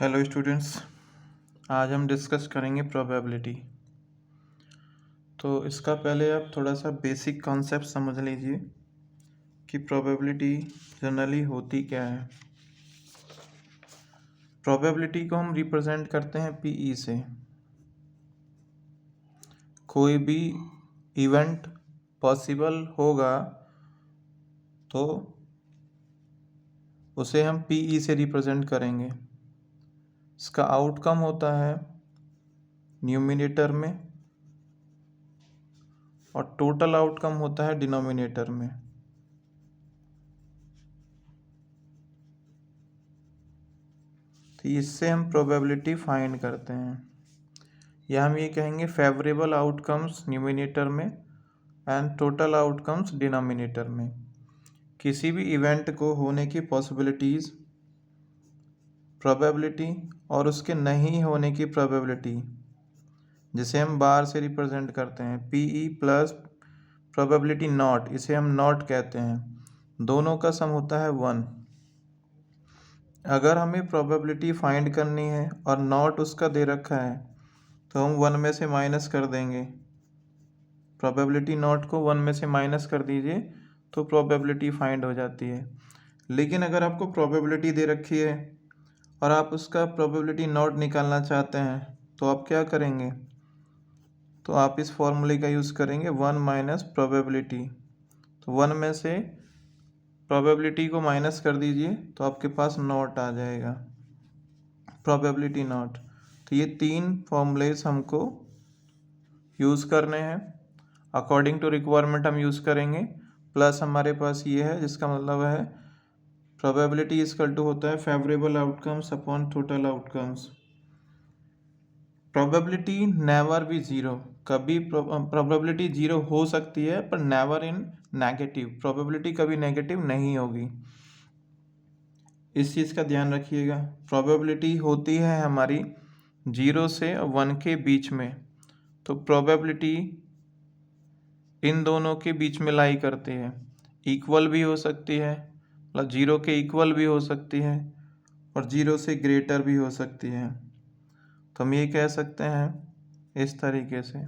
Hello students, आज हम discuss करेंगे प्रोबेबिलिटी। तो इसका पहले आप थोड़ा सा बेसिक कॉन्सेप्ट समझ लीजिए कि प्रोबेबिलिटी जनरली होती क्या है। प्रोबेबिलिटी को हम रिप्रेजेंट करते हैं पीई से। कोई भी इवेंट पॉसिबल होगा तो उसे हम पीई से रिप्रेजेंट करेंगे। इसका आउटकम होता है न्यूमिनेटर में और टोटल आउटकम होता है डिनोमिनेटर में। तो इससे हम प्रोबेबिलिटी फाइंड करते हैं, या हम ये कहेंगे फेवरेबल आउटकम्स न्यूमिनेटर में एंड टोटल आउटकम्स डिनोमिनेटर में। किसी भी इवेंट को होने की पॉसिबिलिटीज़, प्रोबेबिलिटी और उसके नहीं होने की प्रोबेबिलिटी, जिसे हम बार से रिप्रेजेंट करते हैं पीई प्लस प्रोबेबिलिटी नॉट, इसे हम नॉट कहते हैं, दोनों का सम होता है 1। अगर हमें प्रोबेबिलिटी फाइंड करनी है और नॉट उसका दे रखा है तो हम 1 में से माइनस कर देंगे। प्रोबेबिलिटी नॉट को 1 में से माइनस कर दीजिए तो प्रोबेबिलिटी फाइंड हो जाती है। लेकिन अगर आपको प्रोबेबिलिटी दे रखी है और आप उसका प्रोबेबिलिटी नॉट निकालना चाहते हैं तो आप क्या करेंगे? तो आप इस फॉर्मूले का यूज़ करेंगे 1 माइनस प्रोबेबिलिटी। तो 1 में से प्रोबेबिलिटी को माइनस कर दीजिए तो आपके पास नॉट आ जाएगा, प्रोबेबिलिटी नॉट। तो ये 3 फॉर्मूलेज हमको यूज़ करने हैं, अकॉर्डिंग टू रिक्वायरमेंट हम यूज़ करेंगे। प्लस हमारे पास ये है जिसका मतलब है प्रोबेबिलिटी इक्वल टू होता है favourable outcomes upon total outcomes. Probability never be zero, कभी प्रोबेबिलिटी ज़ीरो हो सकती है पर नेवर इन नेगेटिव, प्रोबेबिलिटी कभी नेगेटिव नहीं होगी। इस चीज़ का ध्यान रखिएगा। प्रोबेबिलिटी होती है हमारी 0 से 1 के बीच में, तो प्रोबेबिलिटी इन दोनों के बीच में लाई करती है। इक्वल भी हो सकती है, मतलब 0 के इक्वल भी हो सकती है और 0 से ग्रेटर भी हो सकती है। तो हम ये कह सकते हैं इस तरीके से।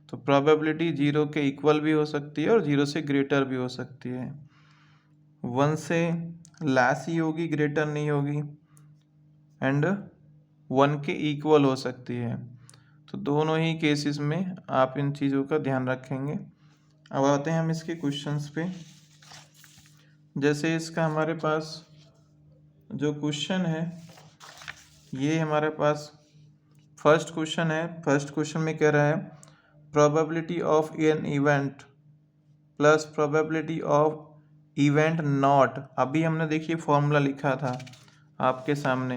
तो प्रोबेबिलिटी 0 के इक्वल भी हो सकती है और 0 से ग्रेटर भी हो सकती है। 1 से लेस ही होगी, ग्रेटर नहीं होगी, एंड 1 के इक्वल हो सकती है। तो दोनों ही केसेस में आप इन चीज़ों का ध्यान रखेंगे। अब आते हैं हम इसके क्वेश्चंस पे। जैसे इसका हमारे पास जो क्वेश्चन है, ये हमारे पास फर्स्ट क्वेश्चन है। फर्स्ट क्वेश्चन में कह रहा है probability of an event plus probability of event not. अभी हमने देखिए फॉर्मूला लिखा था आपके सामने।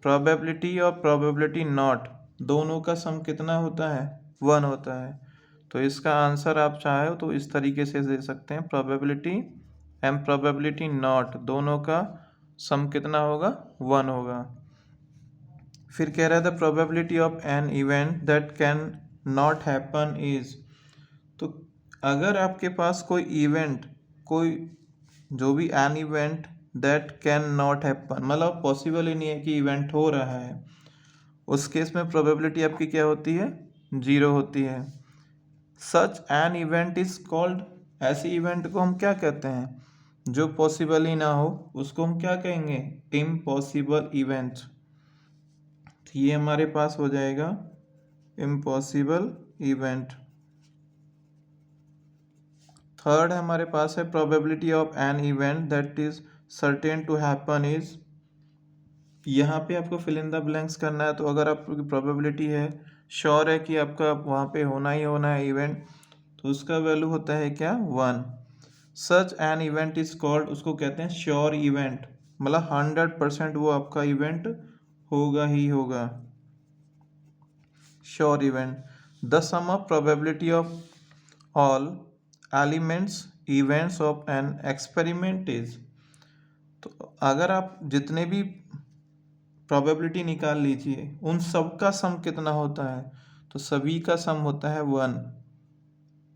प्रोबेबिलिटी और प्रोबेबिलिटी नॉट दोनों का सम कितना होता है? 1 होता है। तो इसका आंसर आप चाहे तो इस तरीके से दे सकते हैं, प्रोबेबिलिटी एंड प्रोबेबिलिटी नॉट दोनों का सम कितना होगा? 1 होगा। फिर कह रहा है the probability of an event that can not happen is. तो अगर आपके पास कोई इवेंट, कोई जो भी N event that can not happen, मतलब पॉसिबल ही नहीं है कि इवेंट हो रहा है, उस केस में प्रोबेबिलिटी आपकी क्या होती है? 0 होती है। Such an event is called, ऐसी इवेंट को हम क्या कहते हैं? जो पॉसिबल ही ना हो उसको हम क्या कहेंगे? Impossible event. ये हमारे पास हो जाएगा इम्पॉसिबल इवेंट। थर्ड हमारे पास है probability of an event that is certain to happen is. यहाँ पे आपको फिल इन द ब्लैंक्स करना है। तो अगर आपकी प्रोबेबिलिटी है, श्योर है कि आपका वहाँ पे होना ही होना है इवेंट, तो उसका वैल्यू होता है क्या? 1। Such an event is called, उसको कहते हैं श्योर इवेंट, मतलब 100% वो आपका इवेंट होगा ही होगा, sure event. The sum of probability of all elements events of an experiment is. तो अगर आप जितने भी प्रोबेबिलिटी निकाल लीजिए, उन सब का सम कितना होता है? तो सभी का सम होता है 1।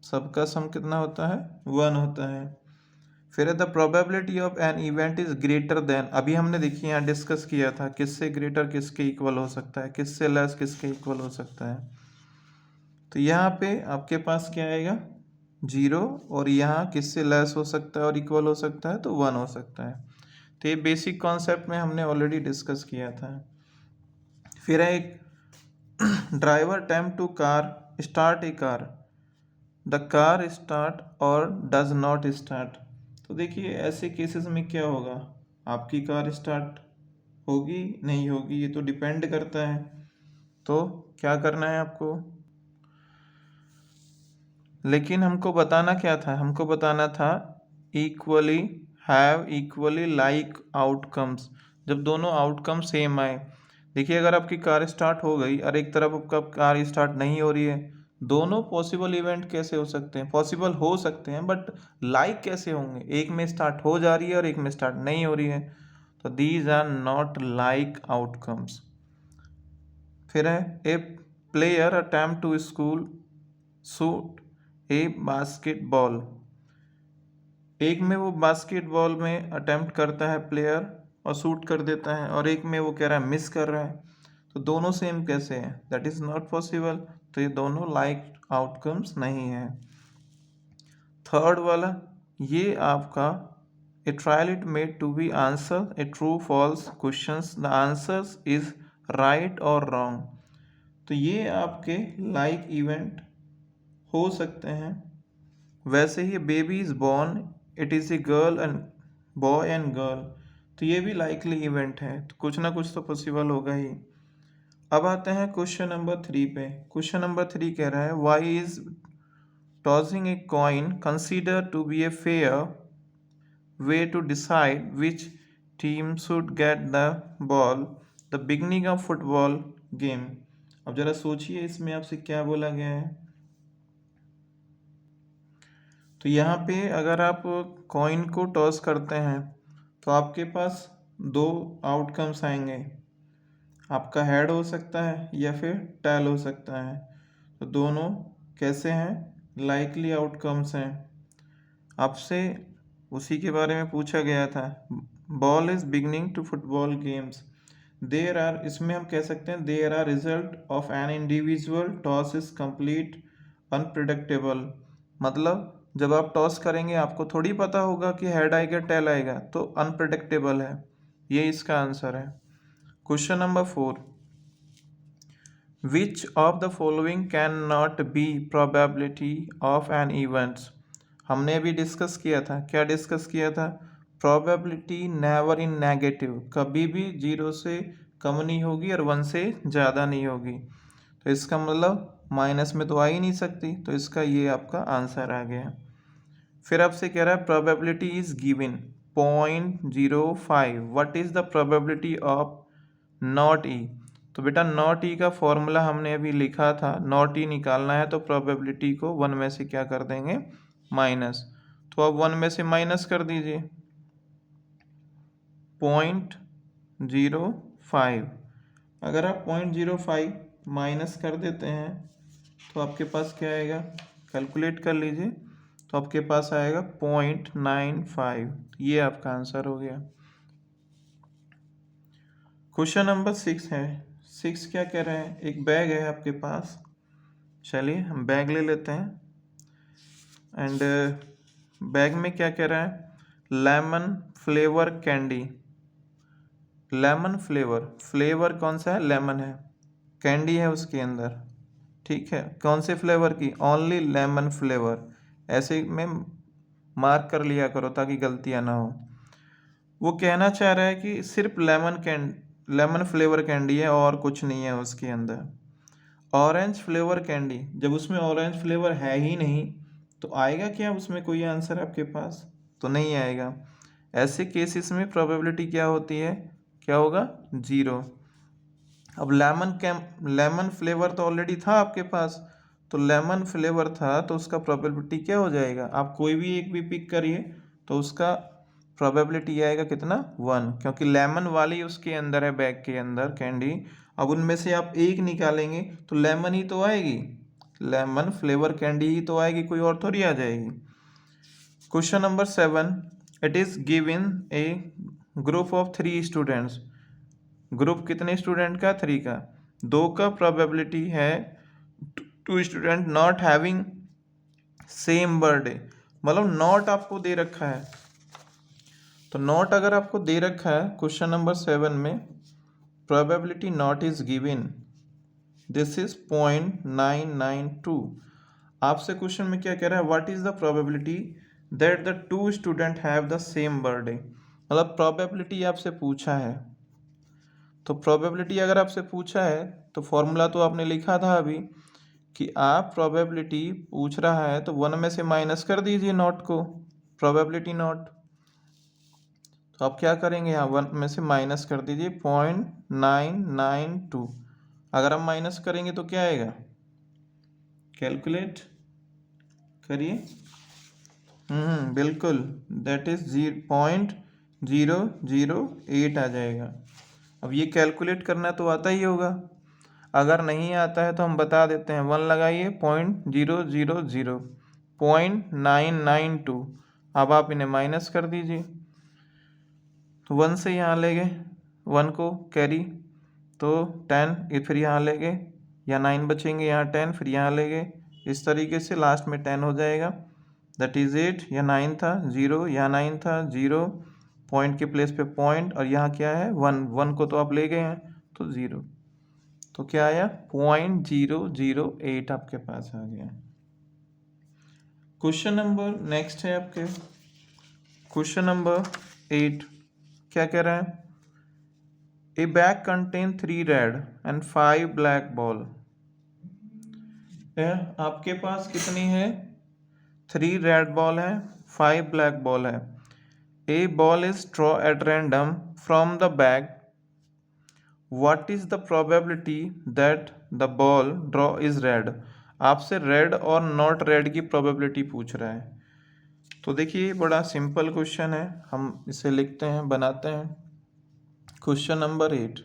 सबका सम कितना होता है? 1 होता है। फिर the probability of an event is greater than, अभी हमने देखिए यहाँ डिस्कस किया था किससे ग्रेटर किसके इक्वल हो सकता है, किससे लेस किसके इक्वल हो सकता है। तो यहाँ पे आपके पास क्या आएगा 0, और यहाँ किससे लेस हो सकता है और इक्वल हो सकता है तो 1 हो सकता है। तो ये बेसिक कॉन्सेप्ट में हमने ऑलरेडी डिस्कस किया था। फिर है एक driver attempt to car start a car, the car start और डज नॉट स्टार्ट। तो देखिए ऐसे केसेस में क्या होगा, आपकी कार स्टार्ट होगी नहीं होगी ये तो डिपेंड करता है। तो क्या करना है आपको, लेकिन हमको बताना क्या था, हमको बताना था equally have equally like outcomes, जब दोनों आउटकम सेम आए। देखिए अगर आपकी कार स्टार्ट हो गई और एक तरफ आपका कार स्टार्ट नहीं हो रही है, दोनों पॉसिबल इवेंट कैसे हो सकते हैं, पॉसिबल हो सकते हैं बट लाइक कैसे होंगे, एक में स्टार्ट हो जा रही है और एक में स्टार्ट नहीं हो रही है, तो these are not like outcomes. फिर है a player attempt to school shoot a basketball, एक में वो बास्केटबॉल में अटेम्प्ट करता है प्लेयर और शूट कर देता है, और एक में वो कह रहा है मिस कर रहा है, तो दोनों सेम कैसे हैं, दैट इज नॉट पॉसिबल। तो ये दोनों लाइक आउटकम्स नहीं है। थर्ड वाला, ये आपका a trial it made to be answer a true false questions, the answers is right और रॉन्ग। तो ये आपके लाइक इवेंट हो सकते हैं। वैसे ही baby is born it is a girl and boy and girl, तो ये भी लाइकली इवेंट है, तो कुछ ना कुछ तो पॉसिबल होगा ही। अब आते हैं क्वेश्चन नंबर 3 पे। क्वेश्चन नंबर 3 कह रहा है why is tossing a coin consider to be a fair way to decide which team should get the ball the beginning of football game. अब जरा सोचिए इसमें आपसे क्या बोला गया है। तो यहाँ पे अगर आप कॉइन को टॉस करते हैं तो आपके पास दो आउटकम्स आएंगे, आपका हेड हो सकता है या फिर टेल हो सकता है। तो दोनों कैसे हैं, लाइकली आउटकम्स हैं। आपसे उसी के बारे में पूछा गया था। Ball is beginning to football games, there are, इसमें हम कह सकते हैं there are result of an individual toss is complete unpredictable, मतलब जब आप टॉस करेंगे आपको थोड़ी पता होगा कि हेड आएगा टेल आएगा, तो अनप्रिडिक्टेबल है, ये इसका आंसर है। Question number 4, which of the following can not be probability of an events. हमने अभी डिस्कस किया था, क्या डिस्कस किया था, प्रोबेबिलिटी नेवर इन नेगेटिव, कभी भी 0 से कम नहीं होगी और 1 से ज़्यादा नहीं होगी, तो इसका मतलब माइनस में तो आ ही नहीं सकती, तो इसका ये आपका आंसर आ गया। फिर आपसे कह रहा है probability is given 0.05, what is the probability of not E. तो बेटा नॉट ई का फॉर्मूला हमने अभी लिखा था, नॉट ई निकालना है तो प्रोबेबिलिटी को 1 में से क्या कर देंगे, माइनस। तो अब 1 में से माइनस कर दीजिए 0.05। अगर आप 0.05 माइनस कर देते हैं तो आपके पास क्या आएगा, कैलकुलेट कर लीजिए, तो आपके पास आएगा 0.95, ये आपका आंसर हो गया। क्वेश्चन नंबर 6 है। 6 क्या कह रहे हैं, एक बैग है आपके पास, चलिए हम बैग ले लेते हैं, एंड बैग में क्या कह रहा है, lemon flavour candy, lemon flavour, flavour कौन सा है, लेमन है, कैंडी है उसके अंदर, ठीक है, कौन से फ्लेवर की, ओनली लेमन फ्लेवर, ऐसे में मार्क कर लिया करो ताकि गलतियां ना हो। वो कहना चाह रहा है कि सिर्फ लेमन फ्लेवर कैंडी है और कुछ नहीं है उसके अंदर। ऑरेंज फ्लेवर कैंडी, जब उसमें ऑरेंज फ्लेवर है ही नहीं तो आएगा क्या उसमें कोई आंसर आपके पास, तो नहीं आएगा। ऐसे केसेस में प्रोबेबिलिटी क्या होती है, क्या होगा, 0। अब लेमन फ्लेवर तो ऑलरेडी था आपके पास, तो लेमन फ्लेवर था तो उसका प्रोबेबिलिटी क्या हो जाएगा, आप कोई भी एक भी पिक करिए तो उसका प्रोबेबिलिटी आएगा कितना, 1, क्योंकि लेमन वाली उसके अंदर है, बैग के अंदर कैंडी। अब उनमें से आप एक निकालेंगे तो लेमन ही तो आएगी, लेमन फ्लेवर कैंडी ही तो आएगी, कोई और थोड़ी आ जाएगी। Question number 7, it is given A group of 3 students. Group कितने स्टूडेंट का? 3 का। 2 का प्रोबेबिलिटी है 2 student not having same birthday, मतलब नॉट आपको दे रखा है। तो नॉट अगर आपको दे रखा है क्वेश्चन नंबर 7 में, probability not is given, this is 0.992। आपसे क्वेश्चन में क्या कह रहा है? What is the probability that the 2 student have the same birthday, मतलब प्रोबेबिलिटी आपसे पूछा है। तो प्रोबेबिलिटी अगर आपसे पूछा है तो फॉर्मूला तो आपने लिखा था अभी कि आप प्रोबेबिलिटी पूछ रहा है तो 1 में से माइनस कर दीजिए नॉट को, प्रोबेबिलिटी नॉट। तो आप क्या करेंगे? यहाँ 1 में से माइनस कर दीजिए 0.992। अगर हम माइनस करेंगे तो क्या आएगा? कैलकुलेट करिए। बिल्कुल, दैट इज 0.008 आ जाएगा। अब ये कैलकुलेट करना तो आता ही होगा, अगर नहीं आता है तो हम बता देते हैं। 1 लगाइए 0.000 0.992। अब आप इन्हें माइनस कर दीजिए, तो 1 से यहाँ ले गए 1 को कैरी, तो 10, फिर यहाँ ले गए, या 9 बचेंगे, यहाँ 10, फिर यहाँ ले गए, इस तरीके से लास्ट में 10 हो जाएगा। दैट इज़ 8, या 9 था 0, यहाँ 9 था 0, पॉइंट के प्लेस पे पॉइंट, और यहाँ क्या है 1, 1 को तो आप ले गए हैं तो 0, तो क्या आया 0.008 आपके पास आ गया। क्वेश्चन नंबर नेक्स्ट है आपके, क्वेश्चन नंबर 8 क्या कह रहा है? ए bag contain 3 red and 5 black ball. आपके पास कितनी है? 3 रेड बॉल है, 5 ब्लैक बॉल है। A ball is draw at random from the bag, what is the probability that the ball draw is red. आपसे रेड और नॉट रेड की probability पूछ रहा है। तो देखिए बड़ा सिंपल क्वेश्चन है, हम इसे लिखते हैं, बनाते हैं। क्वेश्चन नंबर 8,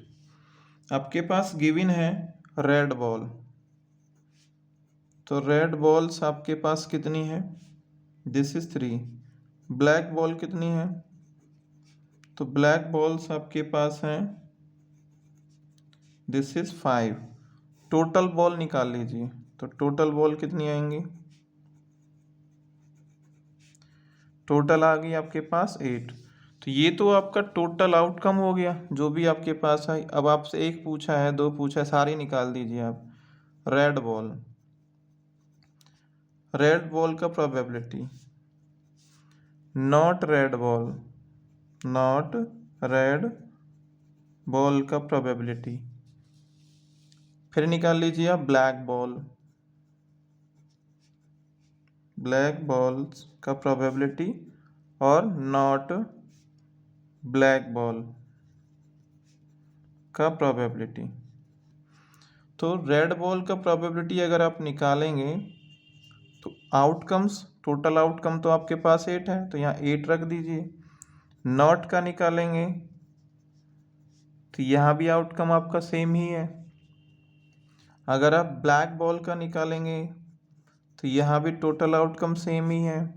आपके पास गिवन है रेड बॉल, तो रेड बॉल्स आपके पास कितनी है? This is 3। ब्लैक बॉल कितनी है? तो ब्लैक बॉल्स आपके पास हैं, दिस इज 5। टोटल बॉल निकाल लीजिए, तो टोटल बॉल कितनी आएंगी? टोटल आ गई आपके पास 8। तो ये तो आपका टोटल आउटकम हो गया जो भी आपके पास है। अब आपसे 1 पूछा है, 2 पूछा है, सारे निकाल दीजिए आप। रेड बॉल, रेड बॉल का probability, not red ball, not red ball का प्रोबेबिलिटी, फिर निकाल लीजिए आप ब्लैक बॉल, ब्लैक बॉल्स का प्रोबेबिलिटी, और नॉट ब्लैक बॉल का प्रोबेबिलिटी। तो रेड बॉल का प्रोबेबिलिटी अगर आप निकालेंगे तो आउटकम्स, टोटल आउटकम तो आपके पास 8 है, तो यहाँ 8 रख दीजिए। नॉट का निकालेंगे तो यहाँ भी आउटकम आपका सेम ही है। अगर आप ब्लैक बॉल का निकालेंगे तो यहाँ भी टोटल आउटकम सेम ही है,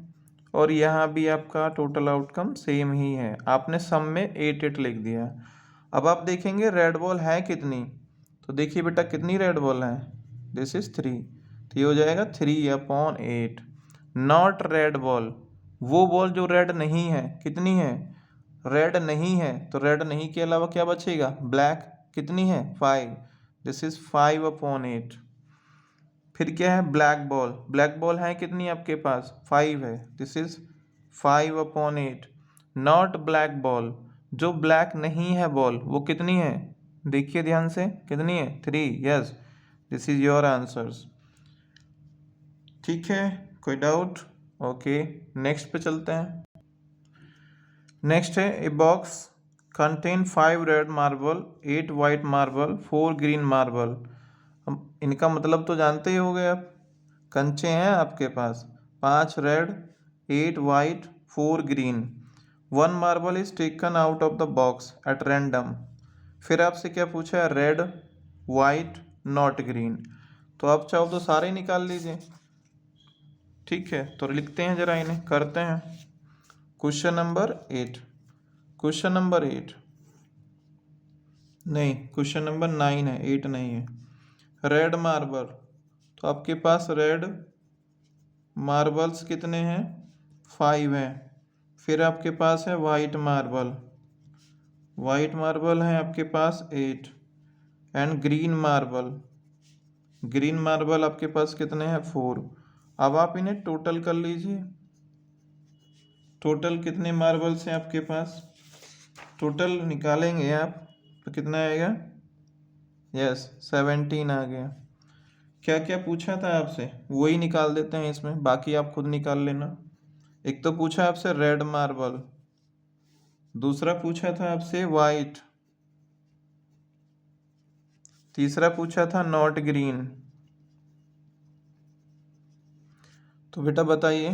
और यहाँ भी आपका टोटल आउटकम सेम ही है। आपने सम में 8 लिख दिया। अब आप देखेंगे रेड बॉल है कितनी, तो देखिए बेटा कितनी रेड बॉल है, दिस इज 3, तो ये हो जाएगा 3/8। नॉट रेड बॉल, वो बॉल जो रेड नहीं है, कितनी है? रेड नहीं है, तो रेड नहीं के अलावा क्या बचेगा? ब्लैक, कितनी है? 5, दिस इज 5/8। फिर क्या है? ब्लैक बॉल, ब्लैक बॉल है कितनी आपके पास? 5 है, this is 5/8। Not black ball, जो ब्लैक नहीं है बॉल, वो कितनी है? देखिए ध्यान से, कितनी है? 3। Yes, this is your answers. ठीक है, कोई डाउट? ओके, नेक्स्ट पे चलते हैं। नेक्स्ट है a box contain 5 red marble, 8 white marble, 4 green marble. हम इनका मतलब तो जानते ही हो गए आप। कंचे हैं आपके पास 5 red, 8 white, 4 green. 1 marble is taken out of the box at random. फिर आपसे क्या पूछा है? Red, white, not green. तो आप चाहो तो सारे निकाल लीजिए। ठीक है, तो लिखते हैं जरा, इन्हें करते हैं। क्वेश्चन नंबर 8, क्वेश्चन नंबर 8 नहीं, क्वेश्चन नंबर 9 है, 8 नहीं है। रेड मार्बल, तो आपके पास रेड मार्बल्स कितने हैं? 5 हैं। फिर आपके पास है वाइट मार्बल, वाइट मार्बल है आपके पास 8। And green marble, green marble आपके पास कितने हैं? 4। अब आप इन्हें टोटल कर लीजिए, टोटल कितने मार्बल्स हैं आपके पास? टोटल निकालेंगे आप तो कितना आएगा? यस, 17 आ गया। क्या क्या पूछा था आपसे वही निकाल देते हैं इसमें, बाकी आप खुद निकाल लेना। एक तो पूछा आपसे रेड मार्बल, दूसरा पूछा था आपसे वाइट, तीसरा पूछा था नॉट ग्रीन। तो बेटा बताइए,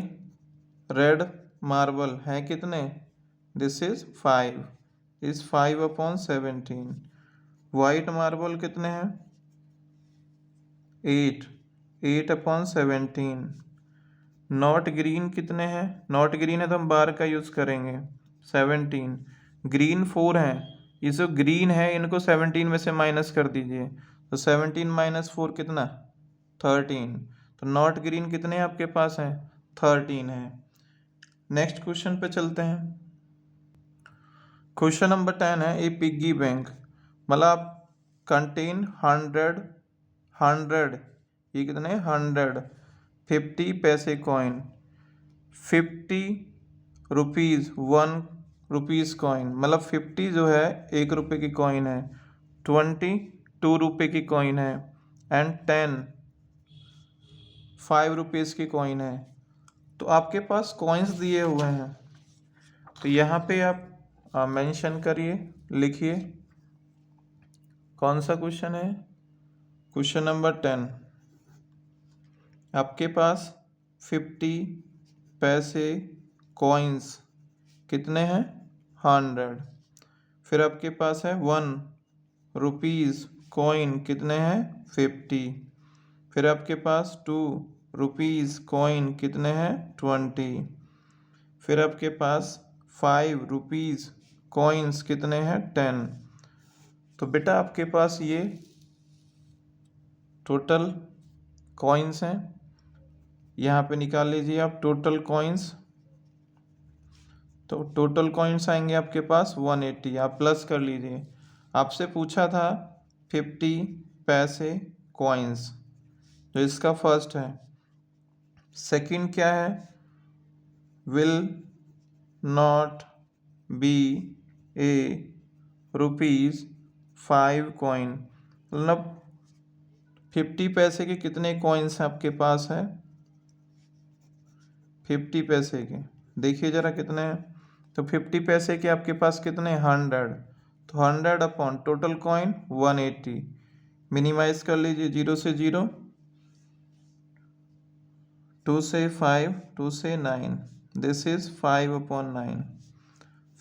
रेड मार्बल है कितने? This is 5, is 5/17। White marble कितने हैं? 8, 8/17। नॉट ग्रीन कितने हैं? नॉट ग्रीन है तो हम बार का यूज़ करेंगे, 17। ग्रीन 4 हैं, ये जो ग्रीन है इनको 17 में से माइनस कर दीजिए, तो 17 - 4 कितना? 13। तो नॉट ग्रीन कितने आपके पास हैं? 13 है। नेक्स्ट क्वेश्चन पे चलते हैं। क्वेश्चन नंबर 10 है, ए पिग्गी बैंक, मतलब कंटेन 100, ये कितने? 100 50 पैसे कॉइन, 50 रुपीज़ 1 रुपीज़ कॉइन, मतलब 50 जो है 1 रुपये की कॉइन है, 20 2 रुपये की कॉइन है, एंड 10 5 रुपीज़ की कॉइन है। तो आपके पास कॉइन्स दिए हुए हैं, तो यहाँ पे आप मेंशन करिए, लिखिए कौन सा क्वेश्चन है। क्वेश्चन नंबर 10, आपके पास 50 पैसे कॉइन्स कितने हैं? 100। फिर आपके पास है 1 रुपीज़ कॉइन कितने हैं? 50। फिर आपके पास 2 रुपीज़ कॉइन कितने हैं? 20। फिर आपके पास 5 रुपीज़ कॉइन्स कितने हैं? 10। तो बेटा आपके पास ये टोटल कॉइन्स हैं, यहाँ पे निकाल लीजिए आप टोटल कॉइन्स। तो टोटल कॉइन्स आएंगे आपके पास 180, आप प्लस कर लीजिए। आपसे पूछा था 50 पैसे कॉइन्स, जो इसका फर्स्ट है। सेकंड क्या है? Will not B A rupees 5 coin, मतलब 50 पैसे के कितने कॉइन्स आपके पास है? 50 पैसे के देखिए ज़रा कितने हैं। तो 50 पैसे के आपके पास कितने? 100। तो 100 अपॉन टोटल कॉइन 180, मिनिमाइज कर लीजिए, 0 से 0, 2 से 5, 2 से 9, दिस इज 5/9।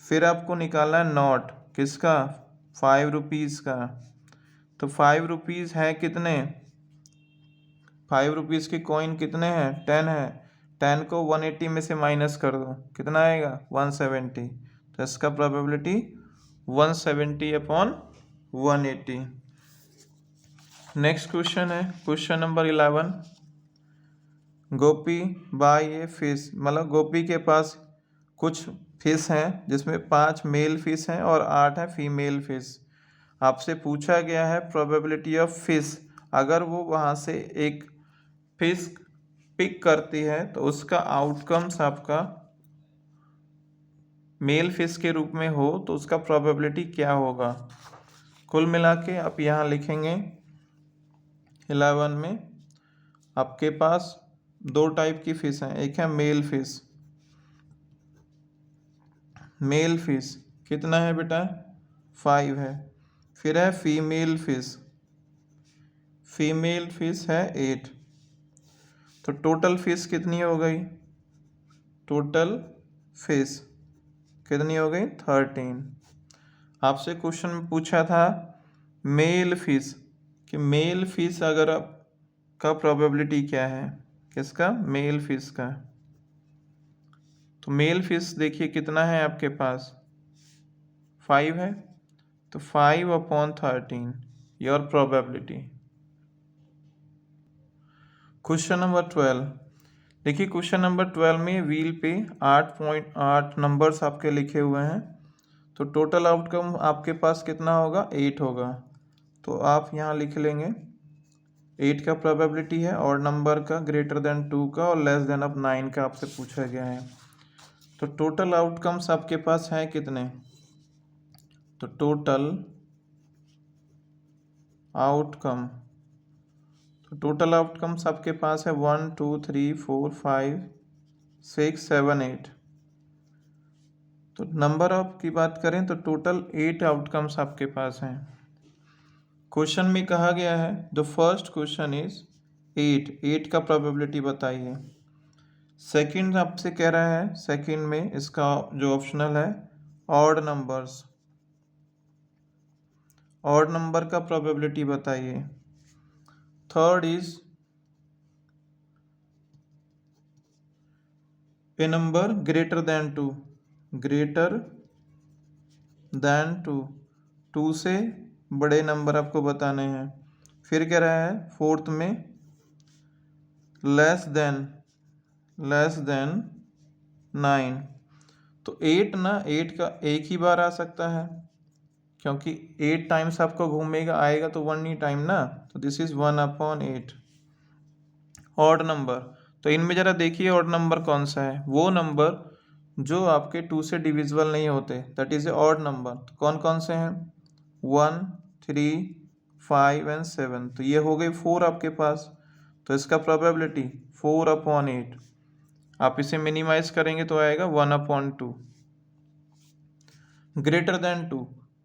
फिर आपको निकालना है नॉट, किसका? 5 रुपीज़ का। तो 5 रुपीज़ है कितने? 5 रुपीज़ के कॉइन कितने हैं? 10 है। 10 को 180 में से माइनस कर दो, कितना आएगा? 170। तो इसका प्रोबेबिलिटी 170/180। नेक्स्ट क्वेश्चन है question number 11, Gopi buy a fish, मतलब गोपी के पास कुछ फिश हैं जिसमें 5 मेल फिश हैं और 8 हैं फीमेल फिश। आपसे पूछा गया है प्रोबेबिलिटी ऑफ फिश, अगर वो वहाँ से एक फिश पिक करती है तो उसका आउटकम्स आपका मेल फिश के रूप में हो तो उसका प्रोबेबिलिटी क्या होगा। कुल मिला के आप यहाँ लिखेंगे 11 में आपके पास 2 टाइप की फिश हैं, एक है मेल फिश, मेल फिश कितना है बेटा? 5 है। फिर है फीमेल फिश, फीमेल फिश है 8। तो टोटल फिश कितनी हो गई? टोटल फिश कितनी हो गई? 13। आपसे क्वेश्चन में पूछा था मेल फिश, कि मेल फिश अगर का प्रोबेबिलिटी क्या है? किसका? मेल फिश का। तो मेल फिश देखिए कितना है आपके पास, 5 है, तो 5/13 योर प्रोबेबिलिटी। क्वेश्चन नंबर 12, देखिए क्वेश्चन नंबर 12 में व्हील पे 8.8 नंबर्स आपके लिखे हुए हैं, तो टोटल आउटकम आपके पास कितना होगा, 8 होगा। तो आप यहाँ लिख लेंगे 8 का प्रोबेबिलिटी है, और नंबर का ग्रेटर देन 2 का और लेस देन ऑफ 9 का आपसे पूछा गया है। तो टोटल आउटकम्स आपके पास हैं कितने, तो टोटल आउटकम्स आपके पास है 1 2 3 4 5 6 7 8। तो नंबर ऑफ की बात करें तो टोटल 8 आउटकम्स आपके पास हैं। क्वेश्चन में कहा गया है द फर्स्ट क्वेश्चन इज 8 का प्रोबेबिलिटी बताइए। सेकंड आपसे कह रहा है, सेकंड में इसका जो ऑप्शनल है ऑड नंबर का प्रोबेबिलिटी बताइए। Third is a number greater than 2 से बड़े नंबर आपको बताने हैं। फिर कह रहा है फोर्थ में लेस देन 9। तो 8 का एक ही बार आ सकता है, क्योंकि 8 टाइम्स आपको घूमेगा, आएगा तो 1 ही टाइम ना, तो दिस इज 1/8। ऑड नंबर, तो इनमें जरा देखिए ऑड नंबर कौन सा है, वो नंबर जो आपके 2 से डिविजिबल नहीं होते, that is a odd number. तो कौन कौन से हैं, 1 3 5 एंड 7। तो ये हो गई 4 आपके पास, तो इसका प्रोबेबिलिटी 4/8। आप इसे मिनिमाइज करेंगे तो आएगा 1/2। ग्रेटर देन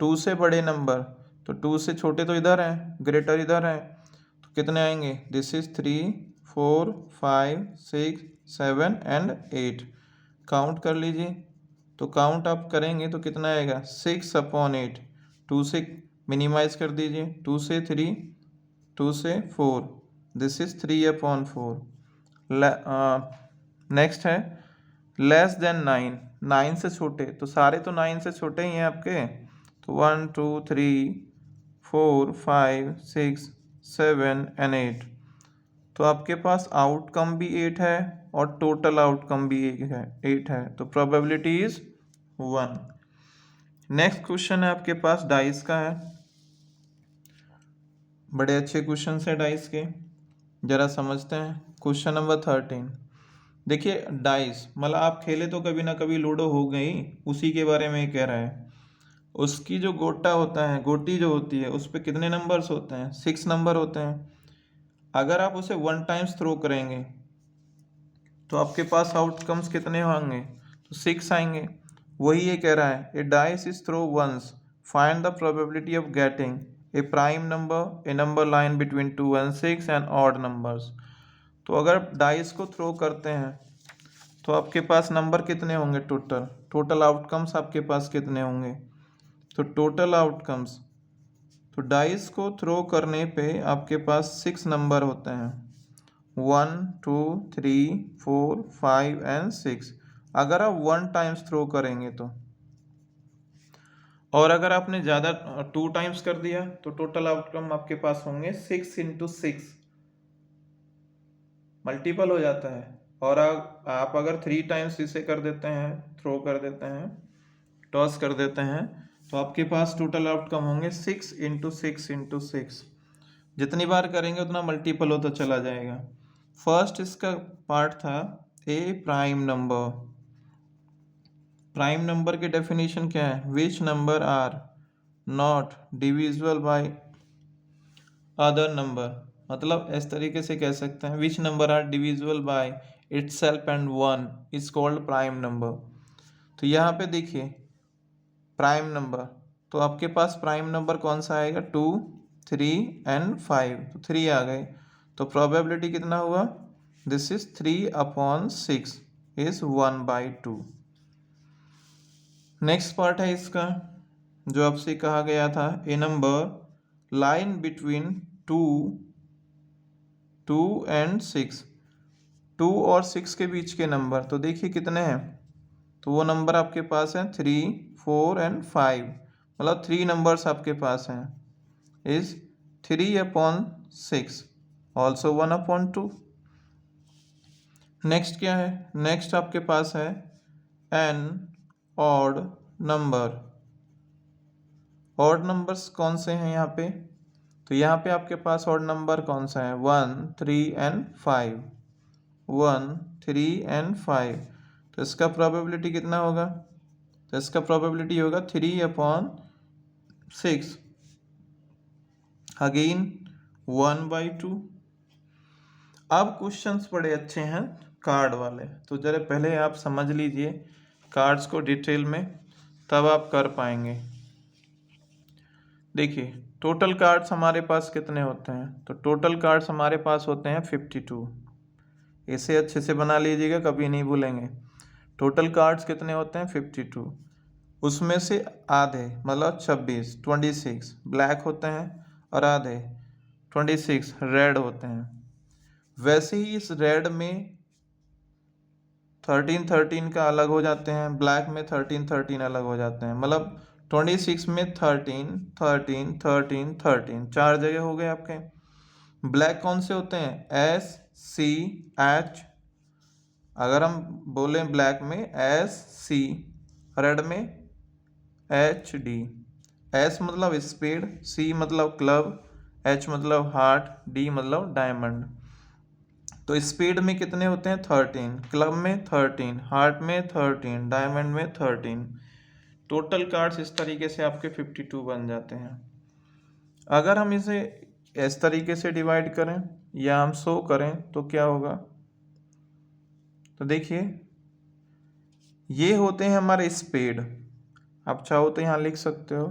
2 से बड़े नंबर, तो 2 से छोटे तो इधर हैं, ग्रेटर इधर हैं, तो कितने आएंगे, दिस इज 3 4 5 6 7 एंड 8। काउंट कर लीजिए, तो काउंट आप करेंगे तो कितना आएगा, 6/8। 2 से मिनिमाइज कर दीजिए, 2 से 3, 2 से 4, दिस इज 3/4। नेक्स्ट है लेस देन 9 से छोटे, तो सारे तो 9 से छोटे ही हैं आपके, तो 1 2 3 4 5 6 7 एंड 8। तो आपके पास आउटकम भी 8 है और टोटल आउटकम भी 8 है, तो प्रोबेबिलिटी इज 1। नेक्स्ट क्वेश्चन है आपके पास डाइस का है, बड़े अच्छे क्वेश्चन है डाइस के, जरा समझते हैं। क्वेश्चन नंबर 13, देखिए डाइस मतलब आप खेले तो कभी ना कभी लूडो हो गई, उसी के बारे में कह रहा है। उसकी जो गोटा होता है, गोटी जो होती है, उस पर कितने नंबर्स होते हैं, 6 नंबर होते हैं। अगर आप उसे 1 टाइम्स थ्रो करेंगे तो आपके पास आउटकम्स कितने होंगे, तो 6 आएंगे। वही ये कह रहा है a dice is throw once, find the probability of getting a prime number, a number line between 2 and 6 and odd numbers. तो अगर डाइस को थ्रो करते हैं तो आपके पास नंबर कितने होंगे, टोटल आउटकम्स आपके पास कितने होंगे, तो टोटल आउटकम्स, तो डाइस को थ्रो करने पे आपके पास 6 नंबर होते हैं, 1 2 3 4 5 एंड 6। अगर आप 1 टाइम्स थ्रो करेंगे तो, और अगर आपने ज़्यादा 2 टाइम्स कर दिया तो टोटल आउटकम आपके पास होंगे 6 × 6, मल्टीपल हो जाता है। और आप अगर 3 टाइम्स इसे कर देते हैं, थ्रो कर देते हैं, टॉस कर देते हैं, तो आपके पास टोटल आउटकम होंगे 6 × 6 × 6। जितनी बार करेंगे उतना मल्टीपल होता चला जाएगा। फर्स्ट इसका पार्ट था a prime number. Prime number की डेफिनेशन क्या है, which number are not divisible by other number. मतलब इस तरीके से कह सकते हैं, which number are divisible by itself and 1 is called prime number. तो यहाँ पे देखिए प्राइम नंबर, तो आपके पास प्राइम नंबर कौन सा आएगा, 2 3 एंड 5, तो 3 आ गए, तो प्रोबेबिलिटी कितना हुआ, this is 3/6 is 1/2। Next part है इसका, जो आपसे कहा गया था ए नंबर लाइन बिटवीन 2 एंड 6, 2 और 6 के बीच के नंबर, तो देखिए कितने हैं, तो वो नंबर आपके पास है 3, 4 एंड 5, मतलब 3 नंबर्स आपके पास हैं। Is 3/6 also 1/2। नेक्स्ट क्या है, नेक्स्ट आपके पास है an odd number. Odd numbers कौन से हैं यहाँ पे, तो यहाँ पे आपके पास ऑड नंबर कौन सा है, 1, 3 एंड 5, 1, 3 एंड 5। तो इसका प्रोबेबिलिटी कितना होगा, तो इसका प्रोबेबिलिटी होगा 3/6, अगेन 1/2। अब क्वेश्चंस बड़े अच्छे हैं कार्ड वाले, तो जरा पहले आप समझ लीजिए कार्ड्स को डिटेल में, तब आप कर पाएंगे। देखिए टोटल कार्ड्स हमारे पास कितने होते हैं, तो टोटल कार्ड्स हमारे पास होते हैं 52। इसे अच्छे से बना लीजिएगा, कभी नहीं भूलेंगे। टोटल कार्ड्स कितने होते हैं 52, उसमें से आधे मतलब 26 ब्लैक होते हैं और आधे 26 रेड होते हैं। वैसे ही इस रेड में 13 का अलग हो जाते हैं, ब्लैक में 13 अलग हो जाते हैं, मतलब 26 में 13 चार जगह हो गए आपके। ब्लैक कौन से होते हैं, SCH, अगर हम बोलें ब्लैक में SC, रेड में HD। S मतलब स्पेड, C मतलब क्लब, H मतलब हार्ट, D मतलब डायमंड। तो स्पीड में कितने होते हैं 13, क्लब में 13, हार्ट में 13, डायमंड में 13। टोटल कार्ड्स इस तरीके से आपके 52 बन जाते हैं। अगर हम इसे इस तरीके से डिवाइड करें या हम शो करें तो क्या होगा, तो देखिए ये होते हैं हमारे स्पीड, आप चाहो तो यहाँ लिख सकते हो।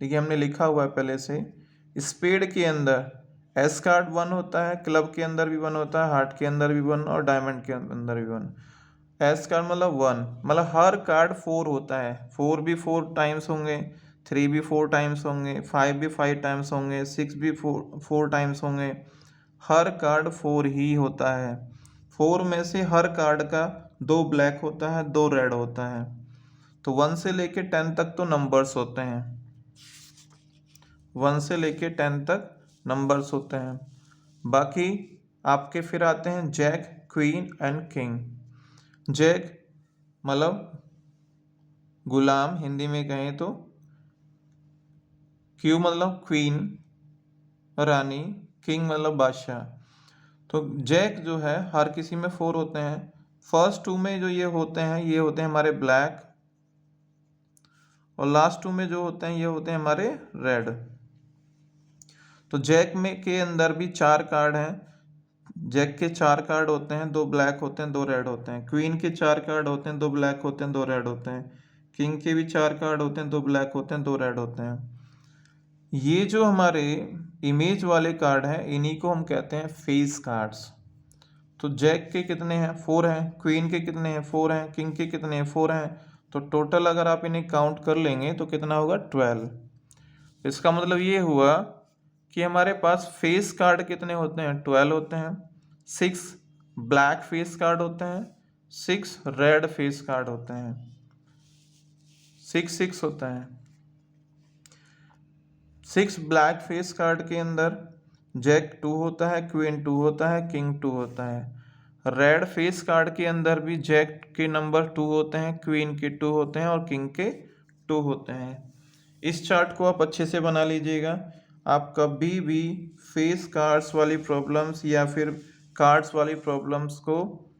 देखिए हमने लिखा हुआ है पहले से, स्पीड के अंदर एस कार्ड 1 होता है, क्लब के अंदर भी 1 होता है, हार्ट के अंदर भी 1 और डायमंड के अंदर भी 1। एस कार्ड मतलब 1, मतलब हर कार्ड 4 होता है, 4 भी 4 टाइम्स होंगे, 3 भी 4 टाइम्स होंगे, 5 भी 5 टाइम्स होंगे, 6 भी 4 टाइम्स होंगे। हर कार्ड 4 ही होता है। 4 में से हर कार्ड का 2 ब्लैक होता है, 2 रेड होता है। तो 1 से लेके 10 तक तो नंबर्स होते हैं, 1 से लेके 10 तक नंबर्स होते हैं। बाकी आपके फिर आते हैं jack, queen and king. Jack मतलब गुलाम हिंदी में कहें तो, क्यू मतलब क्वीन रानी, किंग मतलब बादशाह। तो जैक जो है हर किसी में 4 होते हैं। फर्स्ट 2 में जो ये होते हैं हमारे ब्लैक, और लास्ट 2 में जो होते हैं ये होते हैं हमारे रेड। तो जैक में के अंदर भी 4 कार्ड हैं, जैक के 4 कार्ड होते हैं, 2 ब्लैक होते हैं, 2 रेड होते हैं। क्वीन के 4 कार्ड होते हैं, 2 ब्लैक होते हैं, 2 रेड होते हैं। किंग के भी 4 कार्ड होते हैं, 2 ब्लैक होते हैं, 2 रेड होते हैं। ये जो हमारे इमेज वाले कार्ड हैं इन्हीं को हम कहते हैं फेस कार्ड्स। तो जैक के कितने हैं 4 हैं, क्वीन के कितने हैं 4 हैं, किंग के कितने हैं 4 हैं। तो टोटल अगर आप इन्हें काउंट कर लेंगे तो कितना होगा 12। इसका मतलब ये हुआ कि हमारे पास फेस कार्ड कितने होते हैं 12 होते हैं। 6 ब्लैक फेस कार्ड होते हैं, 6 रेड फेस कार्ड होते हैं, 6 होता है। 6 ब्लैक फेस कार्ड के अंदर जैक 2 होता है, क्वीन 2 होता है, किंग 2 होता है। रेड फेस कार्ड के अंदर भी जैक के नंबर 2 होते हैं, क्वीन के 2 होते हैं और किंग के 2 होते हैं। इस चार्ट को आप अच्छे से बना लीजिएगा। आप कभी भी फेस कार्ड्स वाली प्रॉब्लम्स या फिर कार्ड्स वाली प्रॉब्लम्स को